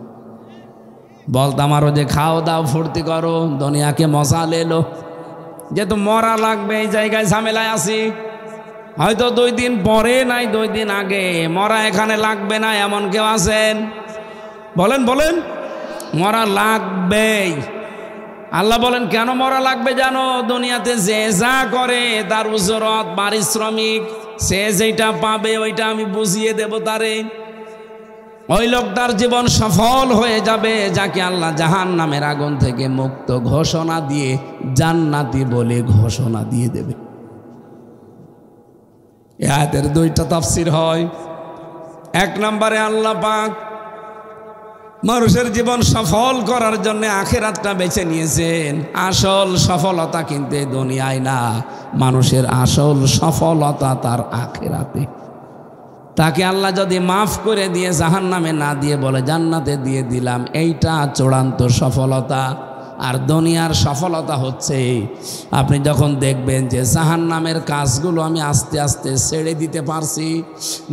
বলতাম আরো যে খাও দাও ফুর্তি করো, দুনিয়াকে মজা লেলো। যেহেতু মরা লাগবে, এই জায়গায় ঝামেলায় আছি। হয়তো 2 দিন পরে নাই 2 দিন আগে মরা এখানে লাগবে না, এমন কেউ আছেন? বলেন বলেন, মরা লাগবেই। আল্লাহ বলেন, কেন মরা লাগবে জানো? দুনিয়াতে যে যা করে তার উজরত, পারিশ্রমিক, সে যেটা পাবে ওইটা আমি বুঝিয়ে দেব তারে। ওই লোকটার জীবন সফল হয়ে যাবে যাকে আল্লাহ জাহান্নামের আগুন থেকে মুক্ত ঘোষণা দিয়ে জান্নাতি বলে ঘোষণা দিয়ে দেবে। এই আয়াতের 2টা তাফসীর হয়। 1 নম্বরে আল্লাহ পাক মানুষের জীবন সফল করার জন্য আখিরাতটা বেছে নিয়েছেন। আসল সফলতা কিন্তু দুনিয়ায় না, মানুষের আসল সফলতা তার আখিরাতে। তাকে আল্লাহ যদি মাফ করে দিয়ে জাহান্নামে না দিয়ে বলে জান্নাতে দিয়ে দিলাম, এইটা চূড়ান্ত সফলতা। আর দুনিয়ার সফলতা হচ্ছে আপনি যখন দেখবেন যে জাহান্নামের কাজগুলো আমি আস্তে আস্তে ছেড়ে দিতে পারছি,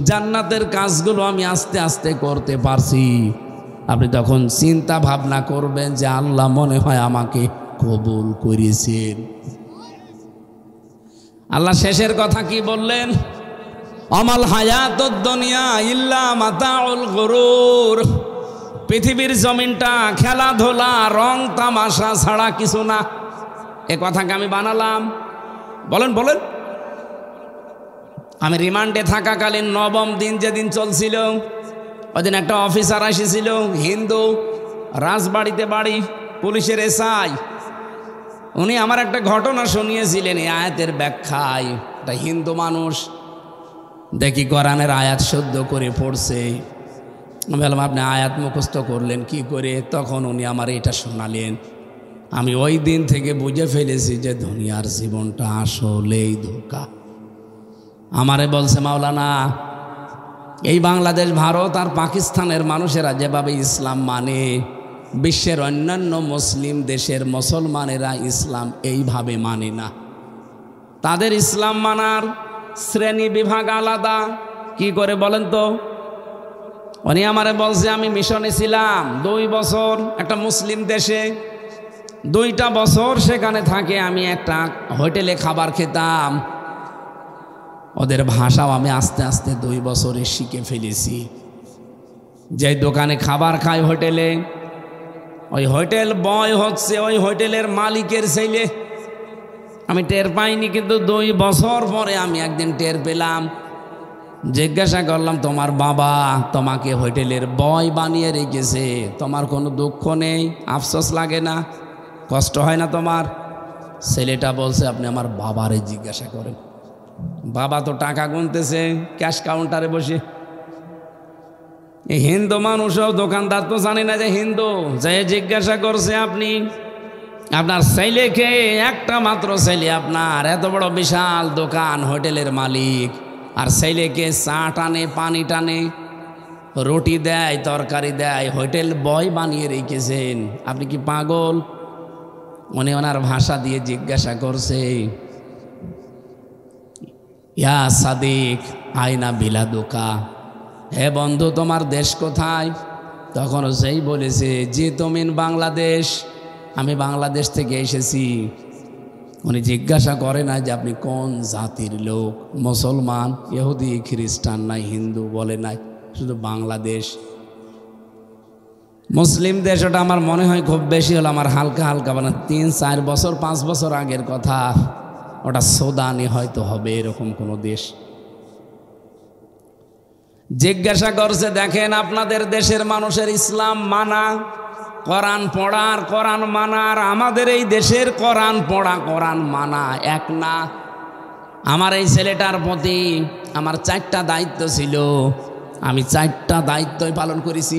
জান্নাতের কাজগুলো আমি আস্তে আস্তে করতে পারছি, আপনি তখন চিন্তা ভাবনা করবেন যে আল্লাহ মনে হয় আমাকে কবুল করেছেন। আল্লাহ শেষের কথা কি বললেন? আমাল হায়াতুদ দুনিয়া ইল্লা মাতাউল গুরুর। পৃথিবীর জমিনটা খেলাধুলা, রং তামাশা ছাড়া কিছু না। এ কথাকে আমি বানালাম। বলেন বলেন। আমি রিমান্ডে থাকাকালীন 9ম দিন যেদিন চলছিল, ওইদিন একটা অফিসার এসেছিল, হিন্দু, রাজবাড়িতে বাড়ি, পুলিশের এসআই। উনি আমার একটা ঘটনা শুনিয়েছিলেন এই আয়াতের ব্যাখ্যায়। একটা হিন্দু মানুষ দেখি কোরআনের আয়াত শুদ্ধ করে পড়ছে। আমি বললাম, আপনি আয়াত মুখস্থ করলেন কি করে? তখন উনি আমার এটা শোনালেন। আমি ওই দিন থেকে বুঝে ফেলেছি যে দুনিয়ার জীবনটা আসলেই ধোঁকা। আমারে বলছে, মাওলানা, এই বাংলাদেশ, ভারত আর পাকিস্তানের মানুষেরা যেভাবে ইসলাম মানে, বিশ্বের অন্যান্য মুসলিম দেশের মুসলমানেরা ইসলাম এইভাবে মানে না। তাদের ইসলাম মানার শ্রেণী বিভাগ আলাদা। কি করে বলেন তো? উনি আমারে বলছে, আমি মিশনে ছিলাম 2 বছর একটা মুসলিম দেশে। 2টা বছর সেখানে থাকে আমি একটা হোটেলে খাবার খেতাম। ওদের ভাষাও আমি আস্তে আস্তে 2 বছরে শিখে ফেলেছি। যে দোকানে খাবার খাই হোটেলে, ওই হোটেল বয় হচ্ছে ওই হোটেলের মালিকের ছেলে। আমি টের পাইনি, কিন্তু 2 বছর পরে আমি একদিন টের পেলাম। জিজ্ঞাসা করলাম, তোমার বাবা তোমাকে হোটেলের বয় বানিয়ে রেখেছে, তোমার কোনো দুঃখ নেই, আফসোস লাগে না, কষ্ট হয় না তোমার? ছেলেটা বলছে, আপনি আমার বাবারে জিজ্ঞাসা করেন। বাবা তো টাকা গুনতেছে ক্যাশ কাউন্টারে বসে। এই হিন্দু মানুষও, দোকানদার তো জানে না যে হিন্দু, যে জিজ্ঞাসা করছে আপনি আপনার ছেলেকে, একটা মাত্র ছেলে আপনার, এত বড় বিশাল দোকান, হোটেলের মালিক, আর ছেলেকে চা টানে, পানি টানে, রুটি দেয়, তরকারি দেয়, হোটেল বয় বানিয়ে রেখেছেন, আপনি কি পাগল? উনি ওনার ভাষা দিয়ে জিজ্ঞাসা করছে, ইয়া সাদিক আয়না বিলাদুকা, হে বন্ধু তোমার দেশ কোথায়? তখন সেই বলেছে, যে তুমিন বাংলাদেশ, আমি বাংলাদেশ থেকে এসেছি। উনি জিজ্ঞাসা করে না যে আপনি কোন জাতির লোক, মুসলমান, ইহুদি, খ্রিস্টান, নাই হিন্দু বলে নাই, শুধু বাংলাদেশ। মুসলিম দেশ, ওটা আমার মনে হয় খুব বেশি হলো, আমার হালকা হালকা মানে 3-4 বছর 5 বছর আগের কথা, ওটা সুদানি হয়তো হবে, এরকম কোনো দেশ। জিজ্ঞাসা করছে, দেখেন আপনাদের দেশের মানুষের ইসলাম মানা, কোরআন পড়ার, কোরআন মানার, আমাদের এই দেশের কোরআন পড়া, কোরআন মানা এক না। আমার এই ছেলেটার প্রতি আমার 4টা দায়িত্ব ছিল, আমি 4টা দায়িত্বই পালন করেছি।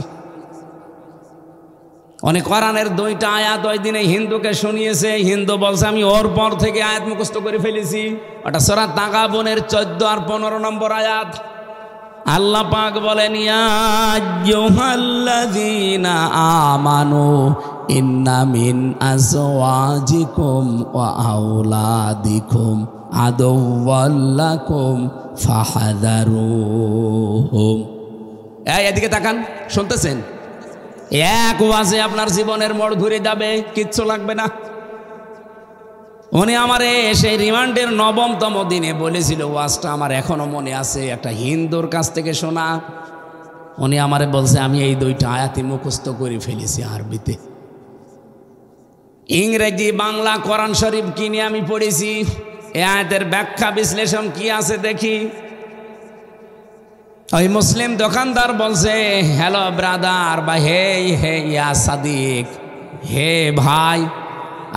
অনেক কোরআনের 2টা আয়াত ওই দিনে হিন্দুকে শুনিয়েছে, হিন্দু বলছে আমি ওর পর থেকে আয়াত মুখস্থ করে ফেলেছি। ওটা সূরা তাগাবুনের 14 আর 15 নম্বর আয়াত। আল্লাহ পাক বলেন, ইয়া আইয়ুহাল্লাযীনা আমানু ইন্না মিন আজওয়াজিকুম ওয়া আওলাদিকুম আদুওয়াল লাকুম ফাহযারুহুম। এদিকে তাকান, শুনতেছেন? এক ওয়াজে আপনার জীবনের মোড় ঘুরে যাবে, কিচ্ছু লাগবে না। উনি আমারে সেই রিমান্ডের 9তম দিনে বলেছিল, ওয়াজটা আমার এখনো মনে আছে, একটা হিন্দুর কাছ থেকে শোনা। উনি আমারে বলছে, আমি এই 2টা আয়াতই মুখস্থ করে ফেলেছি আরবিতে। ইংরেজি বাংলা কোরআন শরীফ কিনে আমি পড়েছি, এই আয়াতের ব্যাখ্যা বিশ্লেষণ কি আছে দেখি। ওই মুসলিম দোকানদার বলছে, হ্যালো ব্রাদার বা হে ইয়া সাদিক, হে ভাই,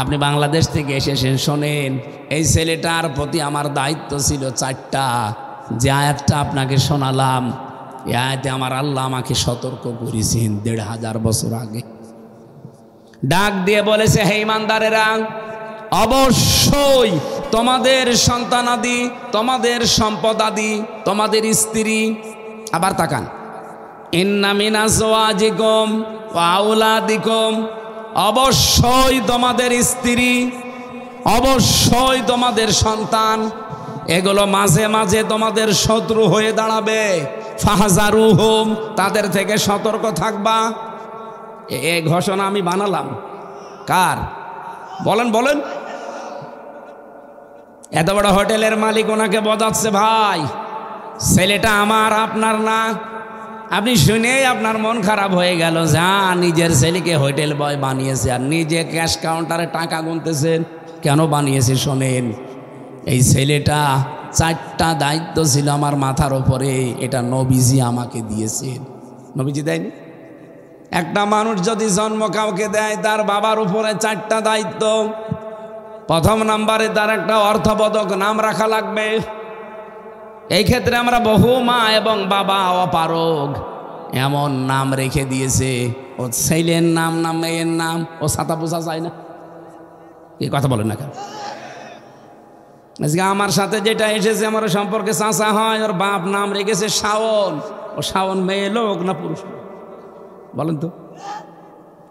আপনি বাংলাদেশ থেকে এসেছেন, শোনেন, এই ছেলেটার প্রতি আমার দায়িত্ব ছিল 4টা। যে আয়াতটা আপনাকে শোনালাম, এই আয়াতে আমার আল্লাহ আমাকে সতর্ক করেছেন 1500 বছর আগে। ডাক দিয়ে বলেছে, হে ইমানদারেরা, অবশ্যই তোমাদের সন্তানাদি, তোমাদের সম্পদাদি, তোমাদের স্ত্রী, আবার তাকান, ইন্না মিন আজওয়াজিকুম ওয়া আওলাদিকুম, অবশ্যই তোমাদের স্ত্রী, অবশ্যই তোমাদের সন্তান, এগুলো মাঝে মাঝে তোমাদের শত্রু হয়ে দাঁড়াবে। ফাহযারুহুম, তাদের থেকে সতর্ক থাকবা। এই ঘোষণা আমি বানালাম, কার? বলেন বলেন। এত বড় হোটেলের মালিক ওনাকে বোঝাচ্ছে, ভাই ছেলেটা আমার, আপনার না। আপনি শুনেই আপনার মন খারাপ হয়ে গেল, যা নিজের ছেলেকে হোটেল বয় বানিয়েছে আর নিজে ক্যাশ কাউন্টারে টাকা গুনতেছেন। কেন বানিয়েছে শোনেন, এই ছেলেটা 4টা দায়িত্ব ছিল আমার মাথার ওপরে, এটা নবীজি আমাকে দিয়েছেন। নবীজি দেয়নি? একটা মানুষ যদি জন্ম কাউকে দেয়, তার বাবার উপরে 4টা দায়িত্ব। প্রথম নাম্বারে তার একটা অর্থবোধক নাম রাখা লাগবে। এই ক্ষেত্রে আমরা বহু মা এবং বাবা অপারগ, এমন নাম রেখে দিয়েছে, ও ছেলের নাম না মেয়ের নাম, ও ছাতা পোছা চায় না। এই কথা বলেন না কেন? আজকে আমার সাথে যেটা এসেছে, আমার সম্পর্কে চাচা হয়, ওর বাপ নাম রেখেছে শাওন। ও শাওন মেয়ে লোক না পুরুষ? বলেন তো।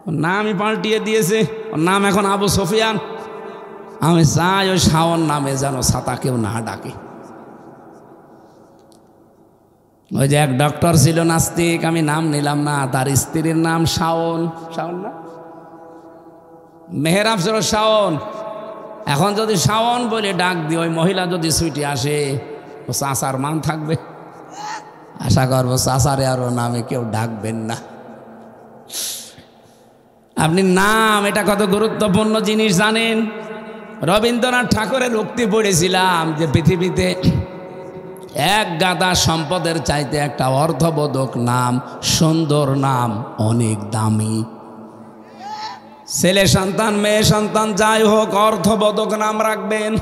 ওর নামই পাল্টিয়ে দিয়েছে, ওর নাম এখন আবু সুফিয়ান। আমি চাই ওই শাওন নামে যেন ছাতা কেউ না ডাকে। ওই যে এক ডক্টর ছিল নাস্তিক, আমি নাম নিলাম না, তার স্ত্রীর নাম শাওন। শাওন না, মেহেরাব ছিল শাওন। এখন যদি শাওন বলে ডাক দিই, ওই মহিলা যদি ছুটে আসে, ও চাচার মান থাকবে? আশা করবো চাচারে আর ও নামে কেউ ডাকবেন না। আপনি নাম, এটা কত গুরুত্বপূর্ণ জিনিস জানেন? রবীন্দ্রনাথ ঠাকুরের উক্তি পড়েছিলাম যে পৃথিবীতে এক গাদা সম্পদের চাইতে একটা অর্থবোধক নাম, সুন্দর নাম অনেক দামি। ছেলে সন্তান মেয়ে সন্তান যাই হোক, অর্থবোধক নাম রাখবেন।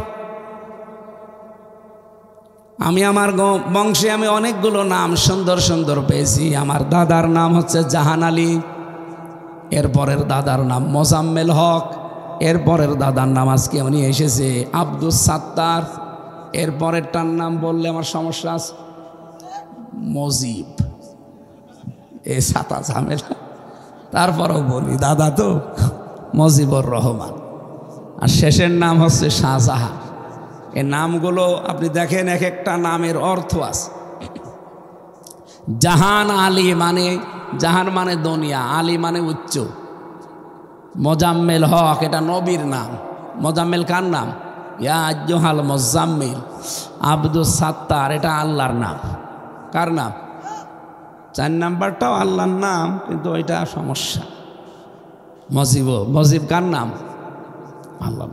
আমি আমার বংশে আমি অনেকগুলো নাম সুন্দর সুন্দর পেয়েছি। আমার দাদার নাম হচ্ছে জাহান আলী, এরপরের দাদার নাম মোজাম্মেল হক, এরপরের দাদার নাম আজকে উনি এসেছে আব্দুল সাত্তার, এরপরেরটার নাম বললে আমার সমস্যা আছে মজিব। এই সাতা ঝামেলা, তারপরও বলি দাদা তো মজিবুর রহমান, আর শেষের নাম হচ্ছে শাহজাহান। এই নামগুলো আপনি দেখেন, এক একটা নামের অর্থ আছে। জাহান আলী মানে, জাহান মানে দুনিয়া, আলী মানে উচ্চ। মোজাম্মেল হক এটা নবীর নাম। মোজাম্মেল কার নাম? ইয়া আজ্জহাল মোজাম্মিল। আব্দুল সাত্তার এটা আল্লাহর নাম। কার নাম? 4 নাম্বারটাও আল্লাহর নাম, কিন্তু ওইটা সমস্যা। মজিব কার নাম? আল্লাহ।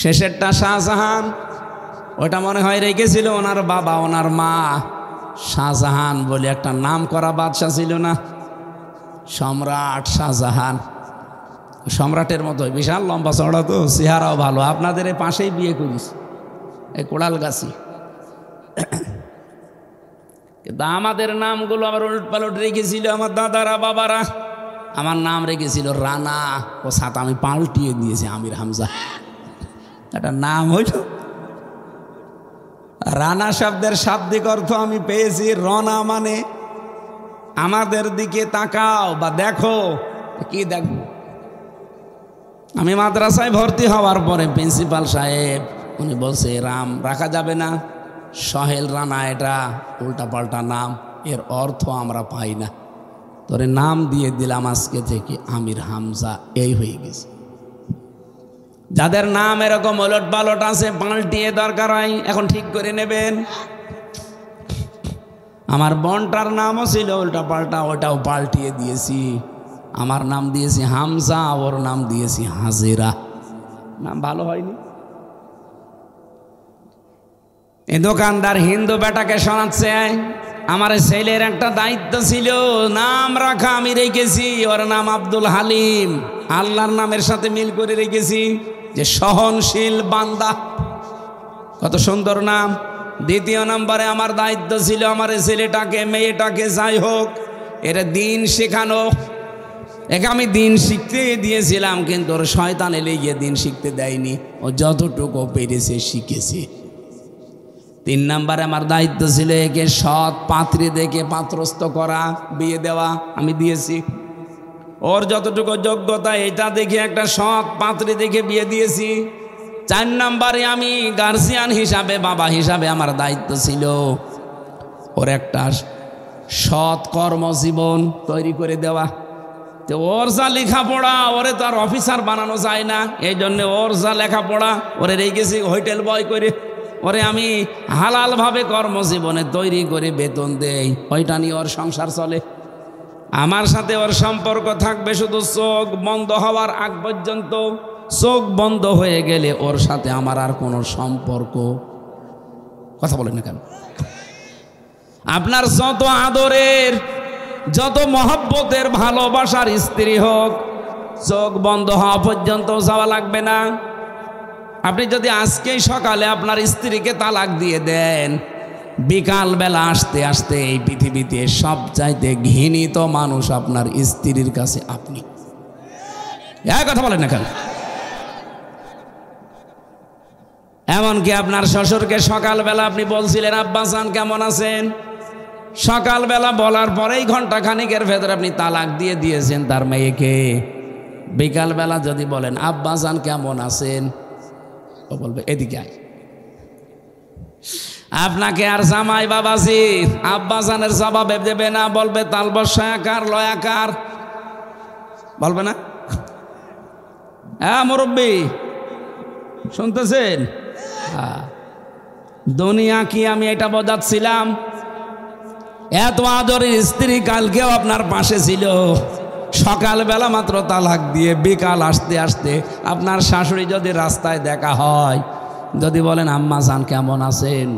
শেষেরটা শাহজাহান, ওটা মনে হয় রেখেছিল ওনার বাবা, ওনার মা। শাহজাহান বলে একটা নাম করা বাদশা ছিল না, সম্রাট শাহজাহান। সম্রাটের মতো বিশাল লম্বা চড়া, তো চেহারাও ভালো। আপনাদের এই পাশেই বিয়ে করিস, এই কোড়ালগাছি। কিন্তু আমাদের নামগুলো আবার উলট পালট রেখেছিল আমার দাদারা বাবারা। আমার নাম রেখেছিল রানা, ও সাথে আমি পাল্টিয়ে দিয়েছি আমির হামজা। একটা নাম হইল রানা। শব্দের শাব্দিক অর্থ আমি পেয়েছি রনা, মানে আমাদের দিকে তাকাও বা দেখো। কি দেখবো? আমি মাদ্রাসায় ভর্তি হওয়ার পরে প্রিন্সিপাল সাহেব উনি বলছে রাম রাখা যাবে না, সোহেল রানা এটা উল্টাপাল্টা নাম, এর অর্থ আমরা পাই না, তোরে নাম দিয়ে দিলাম আজকে থেকে আমির হামজা। এই হয়ে গেছে। যাদের নাম এরকম ওলট পালট আছে, পাল্টিয়ে দরকার হয়, এখন ঠিক করে নেবেন। আমার বোনটার নামও ছিল উল্টা পাল্টা, ওটাও পাল্টিয়ে দিয়েছি। আমার নাম দিয়েছি হামজা, ওর নাম দিয়েছি হাজিরা। নাম ভালো হয়নি। এই দোকানদার হিন্দু বেটাকে শোনাচ্ছে, আমার ছেলের একটা দায়িত্ব ছিল নাম রাখা, আমি রেখেছি ওর নাম আব্দুল হালিম। আল্লাহর নামের সাথে মিল করে রেখেছি যে সহনশীল বান্দা। কত সুন্দর নাম। দ্বিতীয় নম্বরে আমার দায়িত্ব ছিল আমার ছেলেটাকে মেয়েটাকে যাই হোক এর দিন শেখানো। একে আমি দিন শিখতে দিয়েছিলাম, কিন্তু ওর শয়তানে লেগে দিন শিখতে দেয়নি, ও যতটুকু পেরেছে শিখেছে। 3 নম্বরে আমার দায়িত্ব ছিল একে সৎ পাত্রী দেখে পাত্রস্থ করা, বিয়ে দেওয়া, আমি দিয়েছি। ওর যতটুকু যোগ্যতা এটা দেখে একটা সৎ পাত্রী দেখে বিয়ে দিয়েছি। 4 নম্বরে আমি গার্জিয়ান হিসাবে, বাবা হিসাবে আমার দায়িত্ব ছিল ওর একটা সৎ কর্মজীবন তৈরি করে দেওয়া। তো ওর যা লেখাপড়া, ওরে তো আর অফিসার বানানো যায় না, এই জন্য ওর যা লেখাপড়া ওরে রেখেছি হোটেল বয় করে। ওরে আমি হালালভাবে কর্মজীবনে তৈরি করে বেতন দেই, ওইটা নিয়ে ওর সংসার চলে। আমার সাথে ওর সম্পর্ক থাকবে শুধু চোখ বন্ধ হওয়ার আগ পর্যন্ত। চোখ বন্ধ হয়ে গেলে ওর সাথে আমার আর কোনো সম্পর্ক। কথা বলেন না কেন? আপনার যত আদরের, যত মহব্বতের, ভালোবাসার স্ত্রী হোক, চোখ বন্ধ হওয়া পর্যন্ত যাওয়া লাগবে না। আপনি যদি আজকেই সকালে আপনার স্ত্রীকে তালাক দিয়ে দেন, বিকাল বেলা আসতে আসতে এই পৃথিবীতে সবচাইতে ঘৃণিত মানুষ আপনার স্ত্রীর কাছে আপনি। কথা বলেন না কেন? এমনকি আপনার শ্বশুরকে সকালবেলা আপনি বলছিলেন আব্বাজান কেমন আছেন, সকালবেলা বলার পরেই ঘন্টা খানিকের ভেতরে আপনি তালাক দিয়ে দিয়েছেন তার মেয়েকে। বিকালবেলা যদি বলেন আব্বাজান কেমন আছেন, ও বলবে এদিকে আয়। আপনাকে আর জামাই বাবাজি আব্বাজানের জবাবে দেবে না, বলবে তালবসায়াকার লয়াকার, বলবে না? হ্যাঁ মুরব্বী শুনতেছেন? দুনিয়া কি আমি এটা বোঝাচ্ছিলাম? এত আদরের স্ত্রী কালকেও আপনার পাশে ছিল, সকালবেলা মাত্র তালাক দিয়ে বিকাল আসতে আসতে আপনার শাশুড়ি যদি রাস্তায় দেখা হয়, যদি বলেন আম্মা জান কেমন আছেন,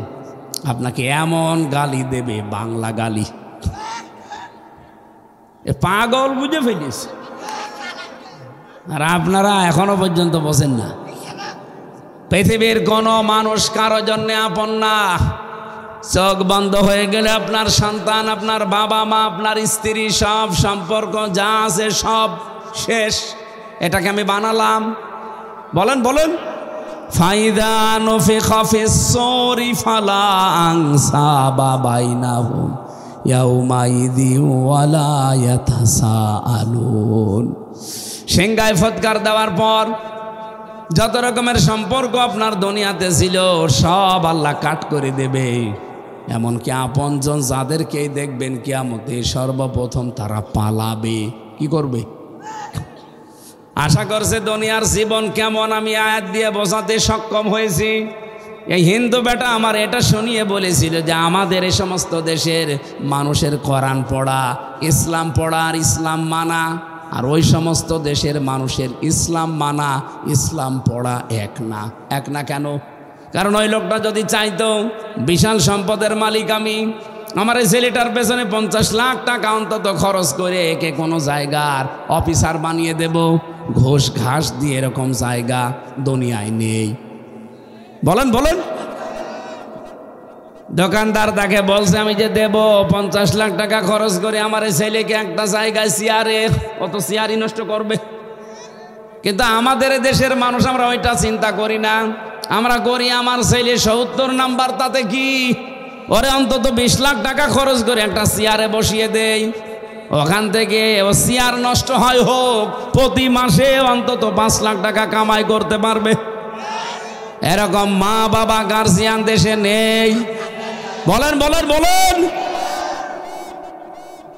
আপনাকে এমন গালি দেবে, বাংলা গালি, পাগল বুঝে ফেলিস। আর আপনারা এখনো পর্যন্ত বোঝেন না, পৃথিবীর কোনো মানুষ কারো জন্য আপন না। চোখ বন্ধ হয়ে গেলে আপনার সন্তান, আপনার বাবা মা, আপনার স্ত্রী, সব সম্পর্ক যা আছে সব শেষ। এটাকে আমি বানালাম। বলেন বলেন। ফাইদা নুফিখা ফিস-সূরি ফালা আনসাবা বাইনাহুম ইয়াউমাইযি ওয়ালা ইয়াতাসাআলুন। সিংহায় ফৎকার দেওয়ার পর যত রকমের সম্পর্ক আপনার দুনিয়াতে ছিল সব আল্লাহ কাট করে দেবে। এমনকি আপনজন যাদেরকেই দেখবেন কিয়ামতে সর্বপ্রথম তারা পালাবে। কি করবে? আশা করছে দুনিয়ার জীবন কেমন আমি আয়াত দিয়ে বোঝাতে সক্ষম হয়েছি। এই হিন্দু বেটা আমার এটা শুনিয়ে বলেছিল যে আমাদের এই সমস্ত দেশের মানুষের কোরআন পড়া, ইসলাম পড়া আর ইসলাম মানা, আর ওই সমস্ত দেশের মানুষের ইসলাম মানা ইসলাম পড়া এক না। এক না কেন? কারণ ওই লোকটা যদি চাইতো বিশাল সম্পদের মালিক আমি, আমার এই ছেলেটার পেছনে 50 লাখ টাকা অন্তত খরচ করে একে কোনো জায়গার অফিসার বানিয়ে দেব, ঘোষ ঘাস দিয়ে এরকম জায়গা দুনিয়ায় নেই। বলেন বলেন। দোকানদার তাকে বলছে আমি যে দেব 50 লাখ টাকা খরচ করে আমার এই ছেলেকে একটা জায়গায় চেয়ারে, অত চেয়ারই নষ্ট করবে। কিন্তু আমাদের দেশের মানুষ আমরা ওইটা চিন্তা করি না। আমরা করি আমার ছেলে 70 নাম্বার, তাতে কি, ওরে অন্তত 20 লাখ টাকা খরচ করে একটা চেয়ারে বসিয়ে দেই, ওখান থেকে ও চেয়ার নষ্ট হয় হোক, প্রতি মাসে অন্তত 5 লাখ টাকা কামাই করতে পারবে। এরকম মা বাবা গার্জিয়ান দেশে নেই। বলেন বলেন বলেন।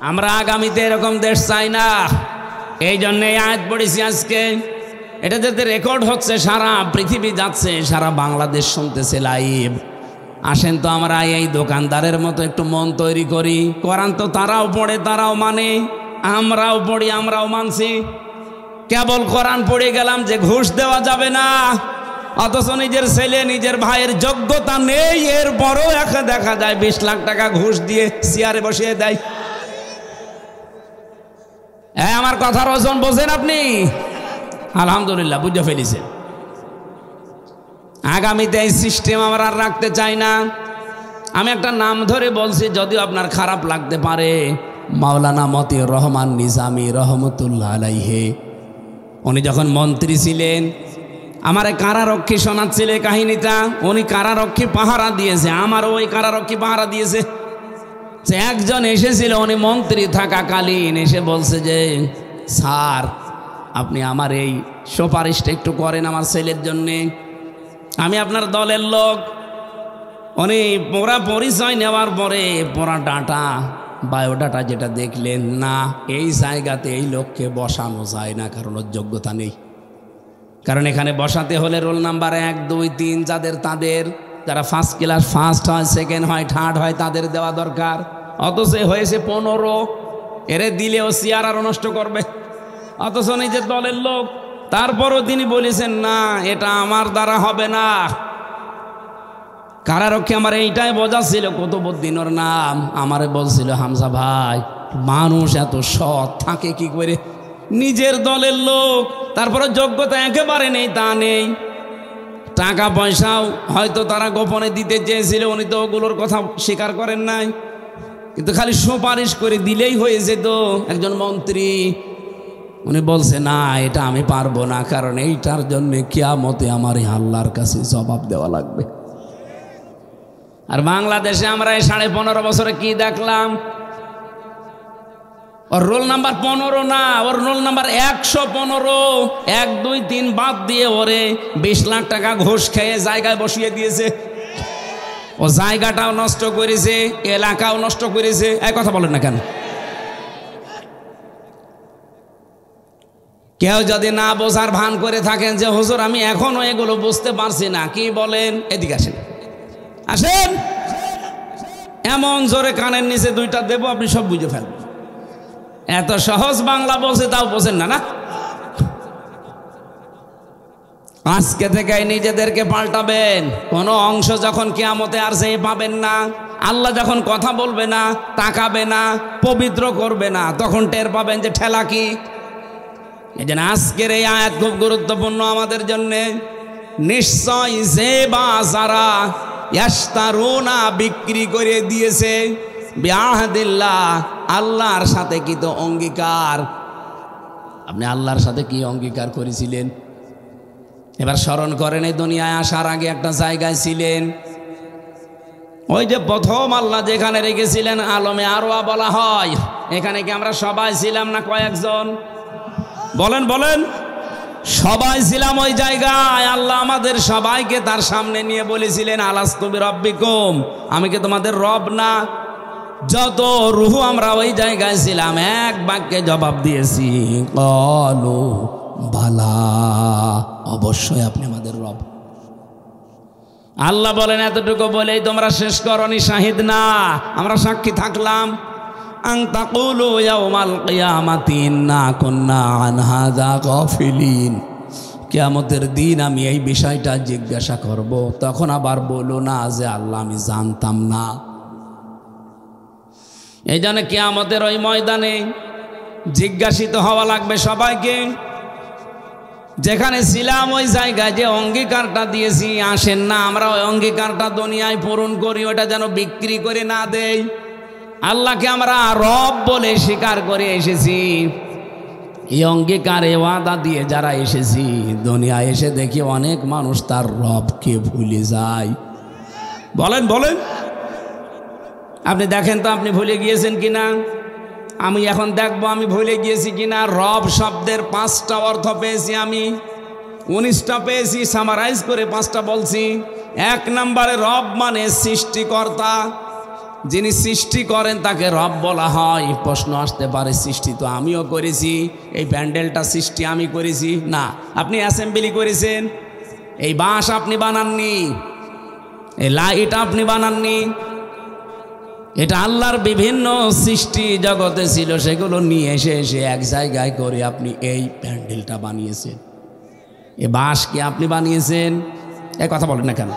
আমরা আগামীতে এরকম দেশ চাই না। এই জন্যে আয়াত পড়েছি আজকে। এটা যাতে রেকর্ড হচ্ছে, সারা পৃথিবী যাচ্ছে, সারা বাংলাদেশ শুনতেছে লাইভ। আসেন তো আমরা এই দোকানদারের মতো একটু মন তৈরি করি। কোরআন তো তারাও পড়ে, তারাও মানে, আমরাও পড়ি, আমরাও মানছি। কেবল কোরআন পড়ে গেলাম যে ঘুষ দেওয়া যাবে না, অথচ নিজের ছেলে নিজের ভাইয়ের যোগ্যতা নেই, এরপরও দেখা যায় 20 লাখ টাকা ঘুষ দিয়ে চেয়ারে বসিয়ে দেয়। আমার কথার ওজন বোঝেন আপনি? আলহামদুলিল্লাহ বুঝে ফেলেছেন। আগামীতে এই সিস্টেম আমরা আর রাখতে চাই না। আমি একটা নাম ধরে বলছি, যদিও আপনার খারাপ লাগতে পারে, মাওলানা মতিউর রহমান নিজামী রহমতুল্লাহ আলাইহি। উনি যখন মন্ত্রী ছিলেন, আমার কারারক্ষী শোনাচ্ছিল কাহিনীটা। উনি কারারক্ষী পাহারা দিয়েছে, আমার ওই কারারক্ষী পাহারা দিয়েছে। যে একজন এসেছিল, উনি মন্ত্রী থাকাকালীন এসে বলছে যে স্যার আপনি আমার এই সুপারিশটা একটু করেন আমার ছেলের জন্যে, আমি আপনার দলের লোক। উনি পুরা পরিচয় নেওয়ার পরে পুরা ডাটা, বায়োডাটা যেটা দেখলেন, না এই জায়গাতে এই লোককে বসানো যায় না, কারণ ওর যোগ্যতা নেই। কারণ এখানে বসাতে হলে রোল নাম্বার 1, 2, 3 যাদের, তাদের যারা ফার্স্ট ক্লাস, ফার্স্ট হয়, সেকেন্ড হয়, থার্ড হয়, তাদের দেওয়া দরকার। অথচ হয়েছে 15, এরে দিলে ও চেয়ার আরও নষ্ট করবে, অথচ নিজের দলের লোক। তারপরও তিনি বলেছেন না, এটা আমার দ্বারা হবে না। কারারক্ষী আমার এইটাই বোঝাচ্ছিল, কুতুবউদ্দিন ওর নাম, আমারে বলছিল হামজা ভাই মানুষ এত সৎ থাকে কি করে, নিজের দলের লোক, তারপরে যোগ্যতা একেবারে নেই তা নেই, টাকা পয়সাও হয়তো তারা গোপনে দিতে চেয়েছিল, উনি তো ওগুলোর কথা স্বীকার করেন নাই, কিন্তু খালি সুপারিশ করে দিলেই হয়ে যেত একজন মন্ত্রী। উনি বলছে না এটা আমি পারবো না, কারণ এইটার জন্য কিয়ামতে আমার আল্লাহর কাছে জবাব দেওয়া লাগবে। আর বাংলাদেশে আমরা এই 15.5 বছরে কি দেখলাম, ওর রোল নাম্বার 15 না, ওর রোল নাম্বার 115, 1, 2, 3 বাদ দিয়ে ওরে 20 লাখ টাকা ঘুষ খেয়ে জায়গায় বসিয়ে দিয়েছে। ও জায়গাটাও নষ্ট করেছে, এলাকাও নষ্ট করেছে। এই কথা বলেন না কেন? কেউ যদি না বোঝার ভান করে থাকেন যে হুজুর আমি এখনো এগুলো বুঝতে পারছি না, কি বলেন, এদিকে আসেন। আসেন, এমন জোরে কানের নিচে দুইটা দেব আপনি সব বুঝে ফেলবেন। এত সহজ বাংলা বলছে, তাও বোঝেন না? না, আজকে থেকে নিজেদেরকে পাল্টাবেন। কোন অংশ যখন কিয়ামতে আর সেই পাবেন না, আল্লাহ যখন কথা বলবে না, তাকাবে না, পবিত্র করবে না, তখন টের পাবেন যে ঠেলা কি। এই জন্য আজকের এই আয়াত খুব গুরুত্বপূর্ণ আমাদের জন্যে। নিশ্চয় যে বা যারা ইয়াশতারুনা বিক্রি করে দিয়েছে বিআহদিল্লাহ, আল্লাহর সাথে কি তো অঙ্গীকার। আপনি আল্লাহর সাথে কি অঙ্গীকার করেছিলেন? এবার স্মরণ করেন, এই দুনিয়ায় আসার আগে একটা জায়গায় ছিলেন, ওই যে প্রথম আল্লাহ যেখানে রেখেছিলেন আলমে আরওয়া বলা হয়, এখানে কি আমরা সবাই ছিলাম না কয়েকজন? বলেন বলেন, সবাই ছিলাম ওই জায়গায়। আল্লাহ আমাদের সবাইকে তার সামনে নিয়ে বলেছিলেন আলাস্তু বিরাব্বিকুম, আমি কি তোমাদের রব না? যত রূহ আমরা ওই জায়গায় ছিলাম, এক বাক্যে জবাব দিয়েছি, ক্বালু বালা, অবশ্যই আপনি আমাদের রব। আল্লাহ বলেন এতটুকু বলেই তোমরা শেষ করনি, শাহিদ না, আমরা সাক্ষী থাকলাম। আন তাকুলু ইয়াউমাল কিয়ামাতি ইন্না কুন্না আন হাযা গাফিলিন, কিয়ামতের দিন আমি এই বিষয়টা জিজ্ঞাসা করব, তখন আবার বলো না যে আল্লাহ আমি জানতাম না। এই জন্য কিয়ামতের ওই ময়দানে জিজ্ঞাসিত হওয়া লাগবে সবাইকে। যেখানে ছিলাম ওই জায়গায় যে অঙ্গীকারটা দিয়েছি, আসেন না আমরা ওই অঙ্গীকারটা দুনিয়ায় পূরণ করি, ওটা যেন বিক্রি করে না দেই। আল্লাহকে আমরা রব বলে স্বীকার করে এসেছি, এই অঙ্গীকারে ওয়াদা দিয়ে যারা এসেছি, দুনিয়ায় এসে দেখি অনেক মানুষ তার রবকে ভুলে যায়। বলেন বলেন, আপনি দেখেন তো আপনি ভুলে গিয়েছেন কিনা। আমি এখন দেখবো আমি ভুলে গিয়েছি কিনা। রব শব্দের 5টা অর্থ পেয়েছি আমি, 19টা পেয়েছি, সামারাইজ করে 5টা বলছি। 1 নম্বরে রব মানে সৃষ্টিকর্তা, যিনি সৃষ্টি করেন তাকে রব বলা হয়। প্রশ্ন আসতে পারে, সৃষ্টি তো আমিও করেছি, এই প্যান্ডেলটা সৃষ্টি আমি করেছি না, আপনি অ্যাসেম্বলি করেছেন, এই বাঁশ আপনি বানাননি, এই লাইট আপনি বানাননি, এটা আল্লাহর বিভিন্ন সৃষ্টি জগতে ছিল, সেগুলো নিয়ে এসে এসে এক জায়গায় করে আপনি এই প্যান্ডেলটা বানিয়েছেন। এ বাঁশ কি আপনি বানিয়েছেন? এ কথা বলেন না কেন?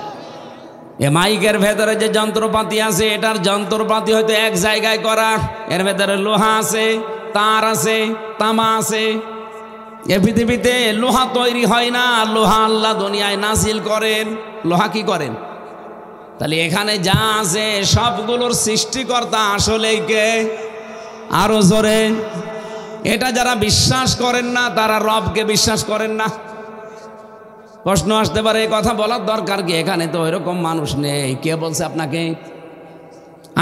এ মাইকের ভেতরে যে যন্ত্রপাতি আছে, এটার যন্ত্রপাতি হয়তো এক জায়গায় করা, এর ভেতরে লোহা আছে, তার আছে, তামা আছে। এ পৃথিবীতে লোহা তৈরি হয় না, লোহা আল্লাহ দুনিয়ায় নাজিল করেন। লোহা কি করেন? তাহলে এখানে যা আছে সবগুলোর সৃষ্টিকর্তা আসলেই কে? আরো জোরে। এটা যারা বিশ্বাস করেন না তারা রবকে বিশ্বাস করেন না। প্রশ্ন আসতে পারে, এই কথা বলার দরকার কি? এখানে তো এরকম মানুষ নেই, কে বলছে আপনাকে?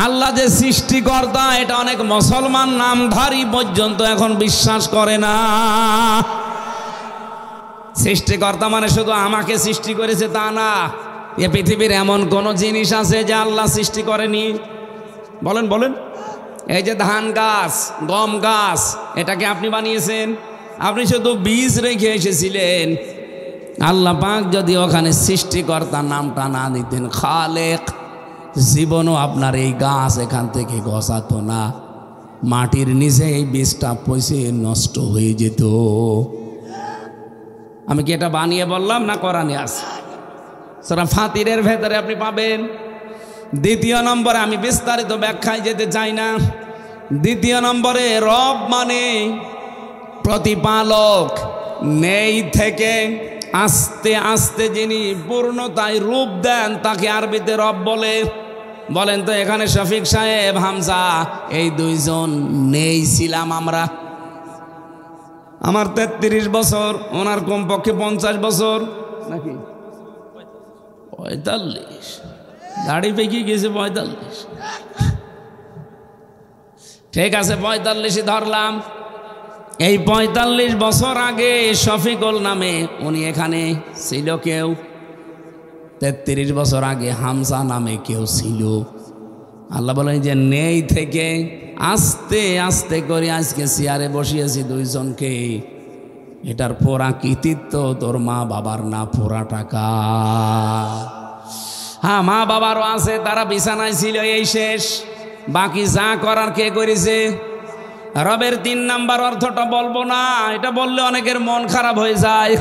আল্লাহ যে সৃষ্টিকর্তা এটা অনেক মুসলমান নামধারী পর্যন্ত এখন বিশ্বাস করে না। সৃষ্টিকর্তা মানে শুধু আমাকে সৃষ্টি করেছে তা না, এ পৃথিবীর এমন কোন জিনিস আছে যে আল্লাহ সৃষ্টি করেনি? বলেন বলেন। এই যে ধান গাছ, গম গাছ, এটাকে আপনি বানিয়েছেন? আপনি শুধু বীজ রেখে এসেছিলেন। আল্লাহ পাক যদি ওখানে সৃষ্টিকর্তার নামটা না দিতেন, খালেক, জীবনও আপনার এই গাছ এখান থেকে গছাতো না, মাটির নিচে এই বীজটা পচে নষ্ট হয়ে যেত। আমি কি এটা বানিয়ে বললাম না কোরআনে আছে? সূরা ফাতিরের ভেতরে আপনি পাবেন। দ্বিতীয় নম্বরে, আমি বিস্তারিত ব্যাখ্যায় যেতে চাই না, দ্বিতীয় নম্বরে রব মানে প্রতিপালক। নেই থেকে আস্তে আস্তে যিনি পূর্ণতায় রূপ দেন তাকে আরবিতে রব বলে। বলেন তো এখানে শফিক সাহেব, হামজা, এই দুইজন নেই ছিলাম আমরা। আমার 33 বছর, ওনার কমপক্ষে 50 বছর নাকি 45, দাড়ি পেকে গেছে 45, ঠিক আছে 45ই ধরলাম। এই 45 বছর আগে শফিকুল নামে উনি এখানে ছিল কেউ। 33 বছর আগে হামজা নামে কেউ ছিল। আল্লাহ বলেন যে নেই থেকে আস্তে আস্তে করে আজকে চেয়ারে বসিয়েছি দুইজনকে। এটার পোড়া কৃতিত্ব তোর মা বাবার না, পোড়া টাকা। হ্যাঁ, মা বাবারও আছে, তারা বিছানায় ছিল, এই শেষ। বাকি যা করার কে করেছে? রবের 3 নাম্বার অর্থটা বলবো না, এটা বললে অনেকের মন খারাপ হয়ে যায়।